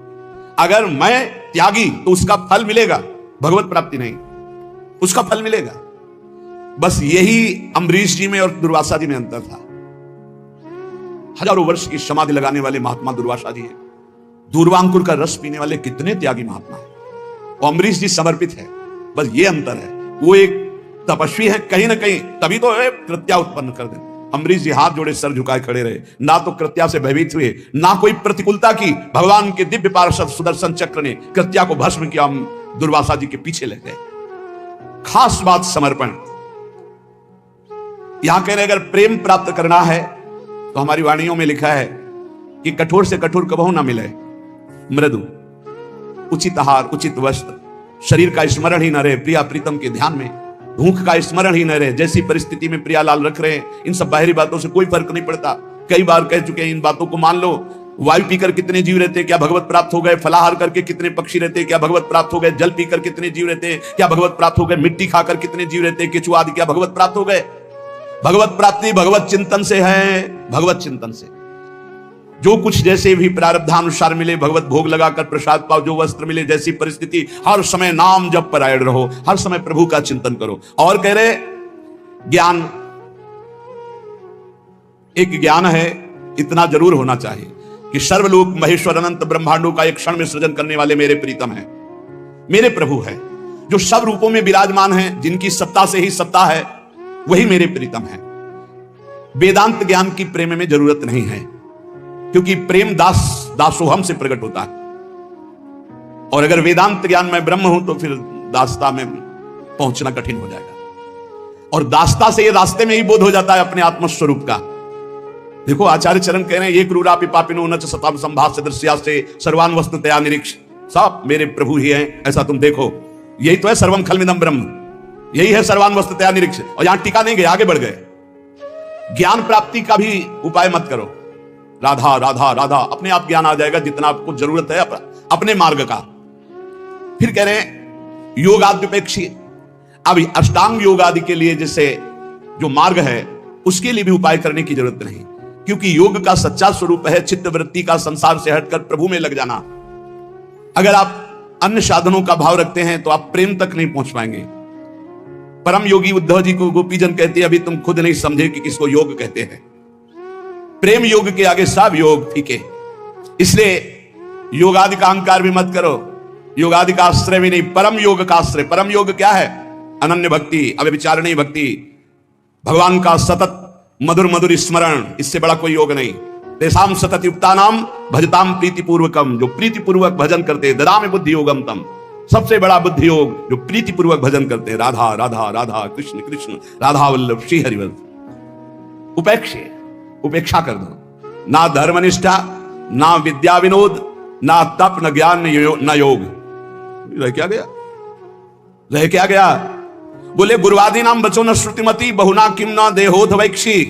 अगर मैं त्यागी तो उसका फल मिलेगा, भगवत प्राप्ति नहीं, उसका फल मिलेगा। बस यही अम्बरीश जी में और दुर्वासा जी में अंतर था। हजारों वर्ष की समाधि लगाने वाले महात्मा दुर्वासा जी है, दूर्वांकुर का रस पीने वाले कितने त्यागी महात्मा है। वो अम्बरीश जी समर्पित है, बस ये अंतर है। वो एक तपस्वी है कहीं ना कहीं, तभी तो कृत्या उत्पन्न कर दे। अम्बरीश जी हाथ जोड़े सर झुकाए खड़े रहे, ना तो कृत्या से भयभीत हुए, ना कोई प्रतिकूलता की। भगवान के दिव्य पार्षद सुदर्शन चक्र ने कृत्या को भस्म किया, हम दुर्वासा जी के पीछे लग गए। खास बात समर्पण। यहां कह रहे अगर प्रेम प्राप्त करना है तो हमारी वाणियों में लिखा है कि कठोर से कठोर कबहू ना मिले, मृदु, उचित आहार, उचित वस्त्र, शरीर का स्मरण ही न रहे, प्रिया प्रीतम के ध्यान में भूख का स्मरण ही न रहे। जैसी परिस्थिति में प्रियालाल रख रहे हैं, इन सब बाहरी बातों से कोई फर्क नहीं पड़ता। कई बार कह चुके हैं, इन बातों को मान लो। वायु पीकर कितने जीव रहते, क्या भगवत प्राप्त हो गए? फलाहार करके कितने पक्षी रहते, क्या भगवत प्राप्त हो गए? जल पीकर कितने जीव रहते, क्या भगवत प्राप्त हो गए? मिट्टी खाकर कितने जीव रहते, केचुआ आदि, क्या भगवत प्राप्त हो गए? भगवत प्राप्ति भगवत चिंतन से है, भगवत चिंतन से। जो कुछ जैसे भी प्रारब्धानुसार मिले, भगवत भोग लगाकर प्रसाद पाओ, जो वस्त्र मिले, जैसी परिस्थिति, हर समय नाम जप परायण रहो, हर समय प्रभु का चिंतन करो। और कह रहे ज्ञान, एक ज्ञान है, इतना जरूर होना चाहिए कि सर्वलोक महेश्वर अनंत ब्रह्मांडों का एक क्षण में सृजन करने वाले मेरे प्रीतम हैं, मेरे प्रभु हैं, जो सब रूपों में विराजमान हैं, जिनकी सत्ता से ही सत्ता है, वही मेरे प्रीतम हैं। वेदांत ज्ञान की प्रेम में जरूरत नहीं है, क्योंकि प्रेम दासोहम से प्रकट होता है। और अगर वेदांत ज्ञान में ब्रह्म हूं तो फिर दासता में पहुंचना कठिन हो जाएगा। और दासता से ये रास्ते में ही बोध हो जाता है अपने आत्मस्वरूप का। देखो आचार्य चरण कह रहे हैं, ये क्रूरापि पापिनो न च सताम संभाष्य दृश्या से सर्वान वस्तुतया निरीक्ष, सब मेरे प्रभु ही हैं, ऐसा तुम देखो। यही तो है सर्वम खलमिदं ब्रह्म, यही है सर्वान वस्तुतया निरीक्ष। और यहां टिका नहीं गए, आगे बढ़ गए। ज्ञान प्राप्ति का भी उपाय मत करो, राधा राधा राधा, अपने आप ज्ञान आ जाएगा जितना आपको जरूरत है अपने मार्ग का। फिर कह रहे हैं योगाद्युपेक्षी। अब अष्टांग योग आदि के लिए जैसे जो मार्ग है, उसके लिए भी उपाय करने की जरूरत नहीं, क्योंकि योग का सच्चा स्वरूप है चित्त वृत्ति का संसार से हटकर प्रभु में लग जाना। अगर आप अन्य साधनों का भाव रखते हैं तो आप प्रेम तक नहीं पहुंच पाएंगे। परम योगी उद्धव जी को गोपीजन कहते हैं, अभी तुम खुद नहीं समझे कि किसको योग कहते हैं। प्रेम योग के आगे सब योग फीके, इसलिए योगादि का अहंकार भी मत करो, योगादि का आश्रय भी नहीं, परम योग का आश्रय। परम योग क्या है? अनन्य भक्ति, अव्यभिचारिणी भक्ति, भगवान का सतत मधुर मधुर स्मरण, इससे बड़ा कोई योग नहीं। तेसाम सतत युक्ता नाम भजताम प्रीतिपूर्वकम, जो प्रीतिपूर्वक भजन करते, ददामि बुद्धि योगम तम, सबसे बड़ा बुद्धि योग जो प्रीतिपूर्वक भजन करते, राधा राधा राधा, कृष्ण कृष्ण, राधा वल्लभ श्री हरिवल्लभ। उपेक्षे, उपेक्षा कर दो। ना धर्मनिष्ठा, ना विद्या विनोद, ना तप, न ज्ञान, न योग। रह क्या गया? रह क्या गया? बोले गुरुवादी नाम बचो न श्रुतिमती, बहुना किम न देहोध वैक्षी।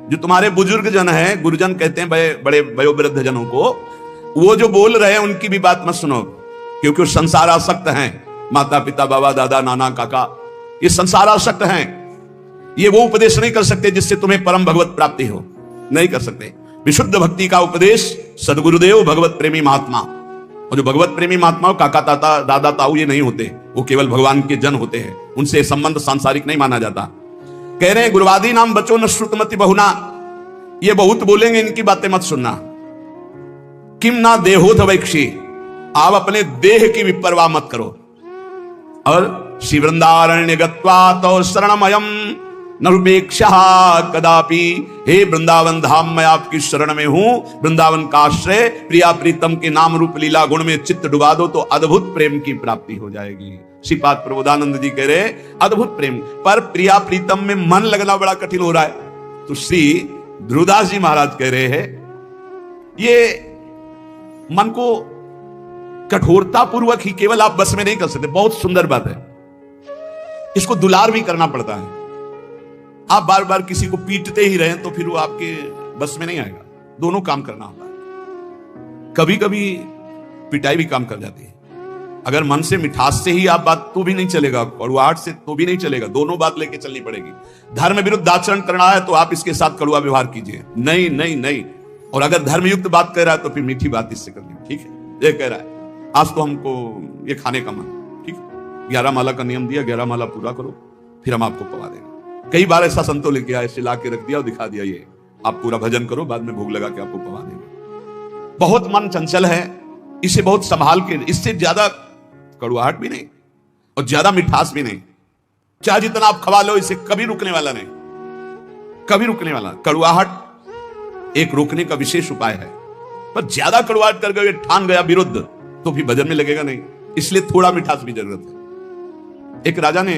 जो तुम्हारे बुजुर्ग जन हैं, गुरुजन कहते हैं बड़े वयोवृद्ध जनों को, वो जो बोल रहे हैं उनकी भी बात मत सुनो, क्योंकि वो संसार आसक्त हैं। माता पिता बाबा दादा नाना काका ये संसार आसक्त हैं। ये वो उपदेश नहीं कर सकते जिससे तुम्हें परम भगवत प्राप्ति हो, नहीं कर सकते। विशुद्ध भक्ति का उपदेश सदगुरुदेव भगवत प्रेमी महात्मा, और जो भगवत प्रेमी महात्मा काका ताता दादा ताऊ ये नहीं होते, वो केवल भगवान के जन होते हैं, उनसे संबंध सांसारिक नहीं माना जाता। कह रहे हैं गुरुवादी नाम बचो न श्रुतमति बहुना, ये बहुत बोलेंगे, इनकी बातें मत सुनना। किम ना देहोध वैक्षी, आप अपने देह की भी परवाह मत करो। और श्री वृंदारण्य गत्वा तो शरणमयम नरुपेक्षा कदापि, हे वृंदावन धाम मैं आपकी शरण में हूं, वृंदावन का आश्रय, प्रिया प्रीतम के नाम रूप लीला गुण में चित्त डुबा दो तो अद्भुत प्रेम की प्राप्ति हो जाएगी। श्रीपाद प्रबोधानंद जी कह रहे अद्भुत प्रेम, पर प्रिया प्रीतम में मन लगना बड़ा कठिन हो रहा है। तो श्री ध्रुवदास जी महाराज कह रहे हैं ये मन को कठोरता पूर्वक ही केवल आप बस में नहीं कर सकते। बहुत सुंदर बात है, इसको दुलार भी करना पड़ता है। आप बार बार किसी को पीटते ही रहें तो फिर वो आपके बस में नहीं आएगा, दोनों काम करना होता है। कभी कभी पिटाई भी काम कर जाती है, अगर मन से मिठास से ही आप बात तो भी नहीं चलेगा, कड़ुआहट से तो भी नहीं चलेगा, दोनों बात लेके चलनी पड़ेगी। धर्म विरुद्ध आचरण करना है तो आप इसके साथ कड़ुआ व्यवहार कीजिए, नहीं नहीं नहीं। और अगर धर्मयुक्त बात कह रहा है तो फिर मीठी बात इससे करनी, ठीक है। ये कह रहा है आज तो हमको ये खाने का मन, ठीक है, 11 माला का नियम दिया, 11 माला पूरा करो फिर हम आपको पवा देंगे। कई बार ऐसा संतों लेके आए, ला के रख दिया और दिखा दिया, ये आप पूरा भजन करो, बाद में भोग लगा के आपको पवा देंगे। बहुत मन चंचल है, इसे बहुत संभाल के, इससे ज्यादा कड़ुआहट भी नहीं और ज्यादा मिठास भी नहीं। चाहे जितना आप खवा लो, इसे कभी रुकने वाला नहीं, कभी रुकने वाला। कड़ुआहट एक रोकने का विशेष उपाय है, पर ज्यादा कड़ुआहट कर गए, ठान गया विरुद्ध, तो भी भजन में लगेगा नहीं। इसलिए थोड़ा मिठास भी जरूरत है। एक राजा ने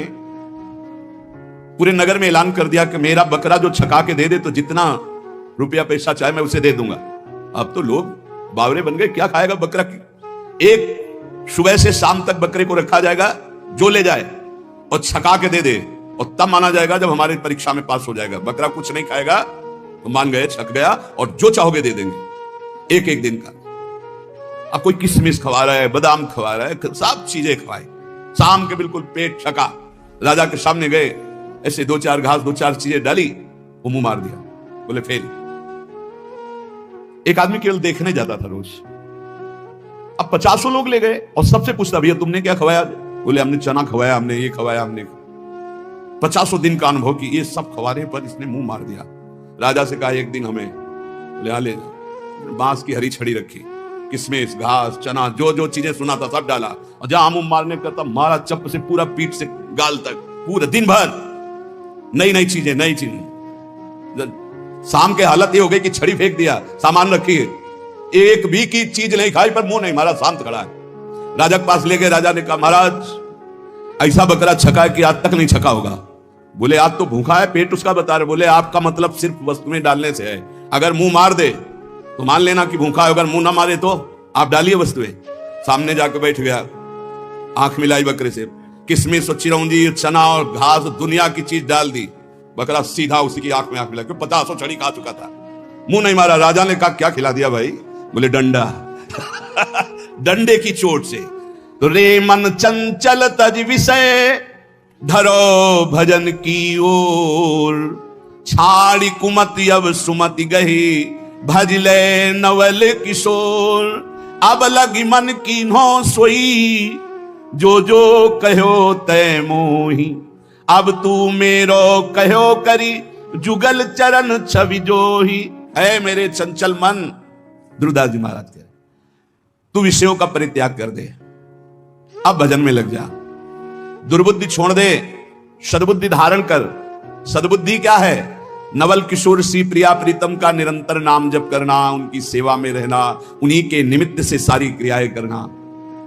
पूरे नगर में ऐलान कर दिया कि मेरा बकरा जो छका के दे दे तो जितना रुपया पैसा चाहे मैं उसे दे दूंगा। अब तो लोग बावरे बन गए, क्या खाएगा बकरा की। एक सुबह से शाम तक बकरे को रखा जाएगा, जो ले जाए और छका के दे दे, और तब माना जाएगा जब हमारी परीक्षा में पास हो जाएगा। बकरा कुछ नहीं खाएगा तो मान गए छक गया, और जो चाहोगे दे देंगे एक एक दिन का। अब कोई किशमिश खवा रहा है, बादाम खवा रहा है, सब चीजें खवाई, शाम के बिल्कुल पेट छका। राजा के सामने गए, ऐसे 2-4 घास 2-4 चीजें डाली, वो मुंह मार दिया, बोले फेल। एक आदमी केवल देखने जाता था रोज, अब 50 लोग ले गए और सबसे पूछता भैया तुमने क्या खवाया, बोले हमने चना खवाया, हमने ये खवाया, हमने 50 दिन का अनुभव की ये सब खवाने पर इसने मुंह मार दिया। राजा से कहा एक दिन हमें, बोले ले जा। बांस की हरी छड़ी रखी, किशमिश घास चना जो जो चीजें सुना था सब डाला, और जहां मुंह मारने करता मारा चप से पूरा पीठ से गाल तक, पूरा दिन भर नई नई चीजें, नई चीजें। शाम के हालत ये हो गई कि छड़ी फेंक दिया, सामान रखी है, एक भी की चीज नहीं खाई पर मुंह नहीं मारा, शांत खड़ा है। राजा के पास ले गए, राजा ने कहा महाराज ऐसा बकरा छका है कि आज तक नहीं छका होगा। बोले आज तो भूखा है, पेट उसका बता रहे। बोले आपका मतलब सिर्फ वस्तुएं डालने से है, अगर मुंह मार दे तो मान लेना कि भूखा है, अगर मुंह ना मारे तो आप डालिए वस्तुएं। सामने जाकर बैठ गया, आंख मिलाई बकरे से, किशमिश और चिरौंजी चना और घास दुनिया की चीज डाल दी। बकरा सीधा उसी की आंख में आंख मिला, 50 छड़ी खा चुका था, मुंह नहीं मारा। राजा ने कहा क्या खिला दिया भाई, बोले डंडा। डंडे की चोट से। तो रे मन चंचल तज विषय, धरो भजन की ओर, छाड़ी कुमति अब सुमति गही, भजले नवल किशोर। अब लगी मन की नो सोई, जो जो कहो तय मोही, अब तू मेरो कहो करी, जुगल चरण छवि जोही। है मेरे चंचल मन, ध्रुवदास जी महाराज कह, तू विषयों का परित्याग कर दे, अब भजन में लग जा, दुर्बुद्धि छोड़ दे, सद्बुद्धि धारण कर। सद्बुद्धि क्या है, नवल किशोर सी प्रिया प्रीतम का निरंतर नाम जप करना, उनकी सेवा में रहना, उन्हीं के निमित्त से सारी क्रियाएं करना,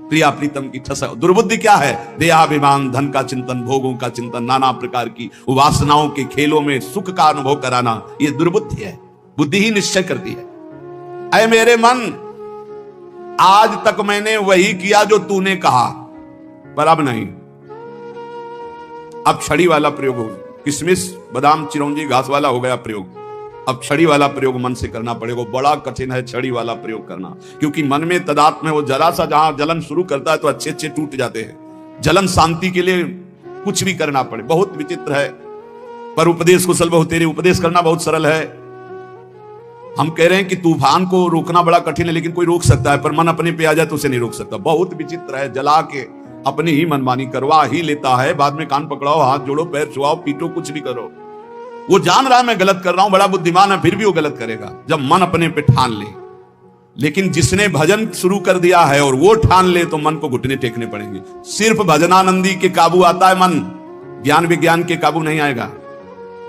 प्रिया प्रीतम की ठसा। दुर्बुद्धि क्या है, देहाभिमान, धन का चिंतन, भोगों का चिंतन, नाना प्रकार की वासनाओं के खेलों में सुख का अनुभव कराना, यह दुर्बुद्धि है। बुद्धि ही निश्चय करती है। ऐ मेरे मन, आज तक मैंने वही किया जो तूने कहा, पर अब नहीं, अब छड़ी वाला प्रयोग हो, किशमिश बादाम चिरौंजी घास वाला हो गया प्रयोग, अब छड़ी वाला प्रयोग मन से करना पड़ेगा। बड़ा कठिन है छड़ी वाला प्रयोग करना, क्योंकि मन में तदात्म है, वो जरा सा जहां जलन शुरू करता है तो अच्छे अच्छे टूट जाते हैं। जलन शांति के लिए कुछ भी करना पड़े, बहुत विचित्र है। पर उपदेश कुशल बहु तेरे, उपदेश करना बहुत सरल है। हम कह रहे हैं कि तूफान को रोकना बड़ा कठिन है, लेकिन कोई रोक सकता है, पर मन अपने पे आ जाए तो उसे नहीं रोक सकता। बहुत विचित्र है, जला के अपनी ही मनमानी करवा ही लेता है, बाद में कान पकड़ाओ, हाथ जोड़ो, पैर छुआओ, पीटो, कुछ भी करो। वो जान रहा है मैं गलत कर रहा हूं, बड़ा बुद्धिमान है, फिर भी वो गलत करेगा जब मन अपने पे ठान ले। लेकिन जिसने भजन शुरू कर दिया है और वो ठान ले तो मन को घुटने टेकने पड़ेंगे। सिर्फ भजनानंदी के काबू आता है मन, ज्ञान विज्ञान के काबू नहीं आएगा।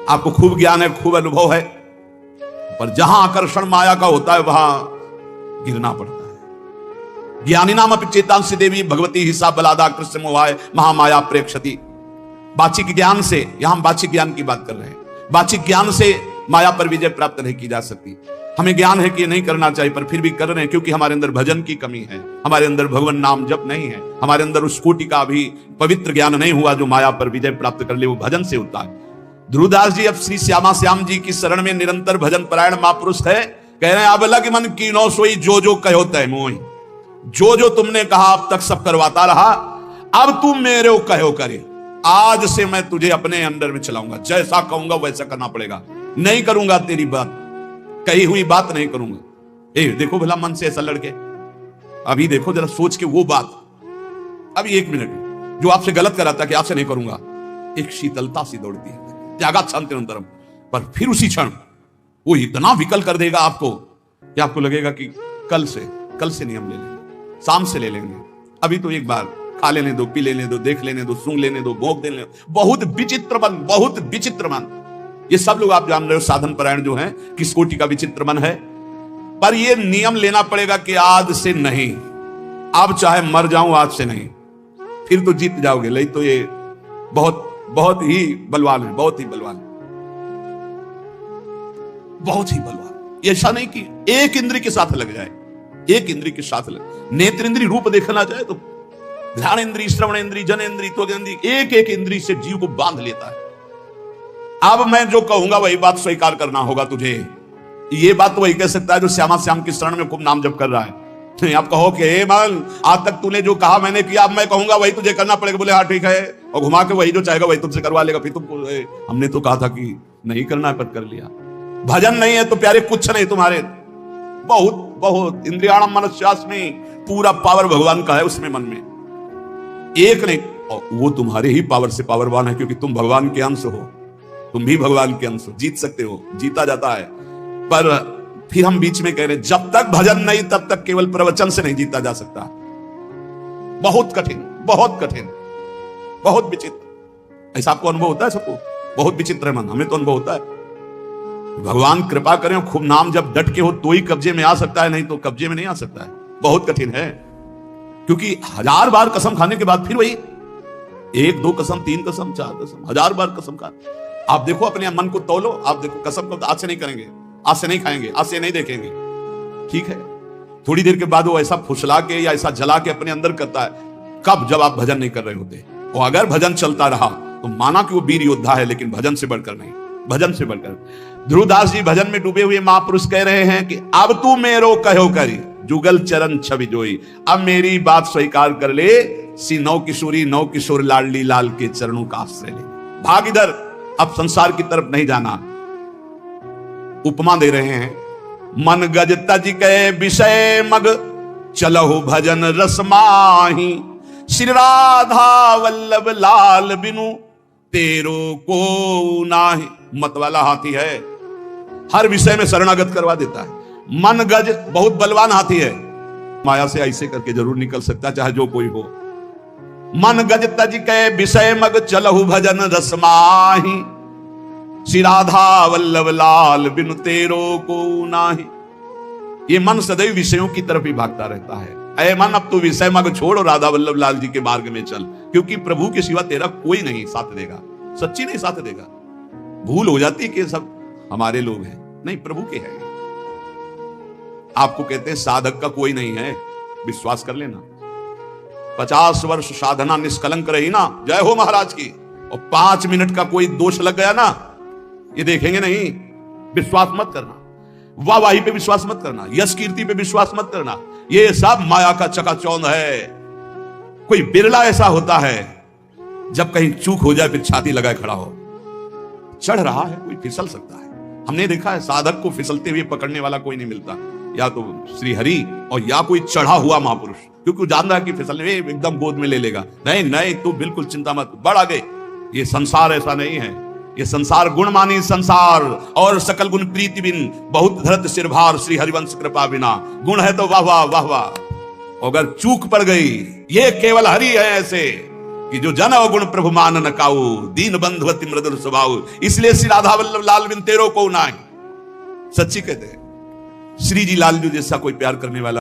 आपको खूब ज्ञान है, खूब अनुभव है, पर जहां आकर्षण माया का होता है वहां गिरना पड़ता है। ज्ञानी नाम अपि चेतांसी देवी भगवती हिस्सा बलादा कृष्ण मोहाय महामाया प्रेक्षति। बाचिक ज्ञान से, यहां बाचिक ज्ञान की बात कर रहे हैं, बाचिक ज्ञान से माया पर विजय प्राप्त नहीं की जा सकती। हमें ज्ञान है कि ये नहीं करना चाहिए, पर फिर भी कर रहे हैं, क्योंकि हमारे अंदर भजन की कमी है, हमारे अंदर भगवान नाम जप नहीं है, हमारे अंदर उस कोटि का भी पवित्र ज्ञान नहीं हुआ जो माया पर विजय प्राप्त कर ले। वो भजन से होता है। ध्रुवदास जी अब श्री श्यामा श्याम जी की शरण में निरंतर भजन परायण महापुरुष है। कह रहे हैं अब लग मन कीनो सोई, जो जो कहो तय मोहि, जो जो तुमने कहा अब तक सब करवाता रहा, अब तुम मेरे को कहो करे। आज से मैं तुझे अपने अंडर में चलाऊंगा, जैसा कहूंगा वैसा करना पड़ेगा। नहीं करूंगा तेरी बात, कही हुई बात नहीं करूंगा। देखो भला मन से ऐसा लड़के, अभी देखो जरा सोच के वो बात, अभी 1 मिनट जो आपसे गलत कराता कि आपसे नहीं करूंगा, एक शीतलता सी दौड़ती है, त्यागात शांतिरंतरम, पर फिर उसी क्षण वो इतना विकल कर देगा आपको कि आपको लगेगा कि कल से नियम ले लेंगे, शाम से ले लेंगे, अभी तो एक बार खा लेने दो, पी लेने दो, देख लेने दो, सूंघ लेने दो, भोग देने दो। बहुत विचित्र मन, बहुत विचित्र मन। ये सब लोग आप जान रहे हो साधन परायण जो हैं किस कोटि का विचित्र मन है। पर ये नियम लेना पड़ेगा कि आज से नहीं, अब चाहे मर जाऊं आज से नहीं, फिर तो जीत जाओगे। नहीं तो ये बहुत बहुत ही बलवान है, बहुत ही बलवान, बहुत ही बलवान। ऐसा नहीं कि एक इंद्री के साथ लग जाए, एक इंद्री के साथ लग, नेत्र इंद्री रूप देखना चाहे तो ध्यान इंद्री, श्रवण इंद्री, जन इंद्री, त्वग इंद्री, एक एक इंद्री से जीव को बांध लेता है। अब मैं जो कहूंगा वही बात स्वीकार करना होगा तुझे। ये बात तो वही कह सकता है जो श्यामा श्याम की शरण में खूब नाम जप कर रहा है। आप कहो कि हे मन, आज तक तूने जो कहा मैंने किया, अब मैं कहूंगा वही तुझे करना पड़ेगा। बोले हाँ ठीक है, और घुमा के वही जो चाहेगा वही तुमसे करवा लेगा। फिर तुमको हमने तो कहा था कि नहीं करना है, पर कर लिया। भजन नहीं है तो प्यारे कुछ नहीं तुम्हारे, बहुत बहुत इंद्रियाणम मनस्यास्मि, पूरा पावर भगवान का है उसमें, मन में एक नहीं। और वो तुम्हारे ही पावर से पावरवान है, क्योंकि तुम भगवान के अंश हो, तुम भी भगवान के अंश हो, जीत सकते हो, जीता जाता है। पर फिर हम बीच में कह रहे हैं जब तक भजन नहीं तब तक केवल प्रवचन से नहीं जीता जा सकता। बहुत कठिन, बहुत कठिन, बहुत विचित्र। ऐसा आपको अनुभव होता है? सबको बहुत विचित्र है मन, हमें तो अनुभव होता है। भगवान कृपा करें, खूब नाम जब डट के हो तो ही कब्जे में आ सकता है, नहीं तो कब्जे में नहीं आ सकता है। बहुत कठिन है, क्योंकि 1000 बार कसम खाने के बाद फिर वही 1 2 कसम, 3 कसम, 4 कसम, 1000 बार कसम खा। आप देखो अपने मन को तोलो, आप देखो कसम को आज से नहीं करेंगे, आज से नहीं खाएंगे, आज से नहीं देखेंगे, ठीक है। थोड़ी देर के बाद वो ऐसा फुसला के या ऐसा जला के अपने अंदर करता है, कब? जब आप भजन नहीं कर रहे होते। और अगर भजन चलता रहा तो माना कि वो वीर योद्धा है, लेकिन भजन से बढ़कर नहीं, भजन से बढ़कर। ध्रुवदास जी भजन में डूबे हुए महापुरुष कह रहे हैं कि अब तू मेरो कहो करी, जुगल चरण छवि जोई, अब मेरी बात स्वीकार कर ले, सी नौ किशोरी नौ किशोर लाडली लाल के चरणों का आश्रय ले। भाग इधर, अब संसार की तरफ नहीं जाना। उपमा दे रहे हैं, मन गज तज के विषय मग, चलहु भजन रस माही, श्री राधा वल्लभ लाल बिनु, तेरो को नाही। मत वाला हाथी है, हर विषय में शरणागत करवा देता है। मन गज बहुत बलवान हाथी है, माया से ऐसे करके जरूर निकल सकता, चाहे जो कोई हो। मन गज तज के विषय मग, चलहु भजन रस माही, श्री राधा वल्लभ लाल बिनु तेरो को नाही। ये मन सदैव विषयों की तरफ ही भागता रहता है। ऐ मन, अब तू विषय मग छोड़ और राधा वल्लभ लाल जी के मार्ग में चल, क्योंकि प्रभु के सिवा तेरा कोई नहीं साथ देगा, सच्ची नहीं साथ देगा। भूल हो जाती कि सब हमारे लोग हैं, नहीं, प्रभु के हैं। आपको कहते हैं साधक का कोई नहीं है, विश्वास कर लेना। 50 वर्ष साधना निष्कलंक रही ना, जय हो महाराज की, और 5 मिनट का कोई दोष लग गया ना, ये देखेंगे नहीं। विश्वास मत करना, वाहवाही पे विश्वास मत करना, यश कीर्ति पे विश्वास मत करना, ये सब माया का चकाचौंध है। कोई बिरला ऐसा होता है जब कहीं चूक हो जाए फिर छाती लगाए खड़ा हो। चढ़ रहा है, कोई फिसल सकता है। हमने देखा है साधक को फिसलते हुए पकड़ने वाला कोई नहीं मिलता, या तो श्री हरि और या कोई चढ़ा हुआ महापुरुष, क्योंकि जान रहा है कि फिसलने एकदम गोद में ले लेगा। नहीं नहीं, तू बिल्कुल चिंता मत, बढ़ आगे। ये संसार ऐसा नहीं है, ये संसार गुणमानी संसार, और सकल गुण प्रीति बिन, बहुत धरत सिर भार, श्री हरिवंश कृपा बिना। गुण है तो वाह वाह वाह वाह, अगर चूक पड़ गई, ये केवल हरि है ऐसे कि जो जन अवगुण प्रभु मान न काऊ, दीन बंधुवति मृदुल स्वभाव। इसलिए श्री राधा वल्लभ लाल बिन तेरो को नाही। सच्ची कहते हैं, श्री जी लाल जी जैसा कोई प्यार करने वाला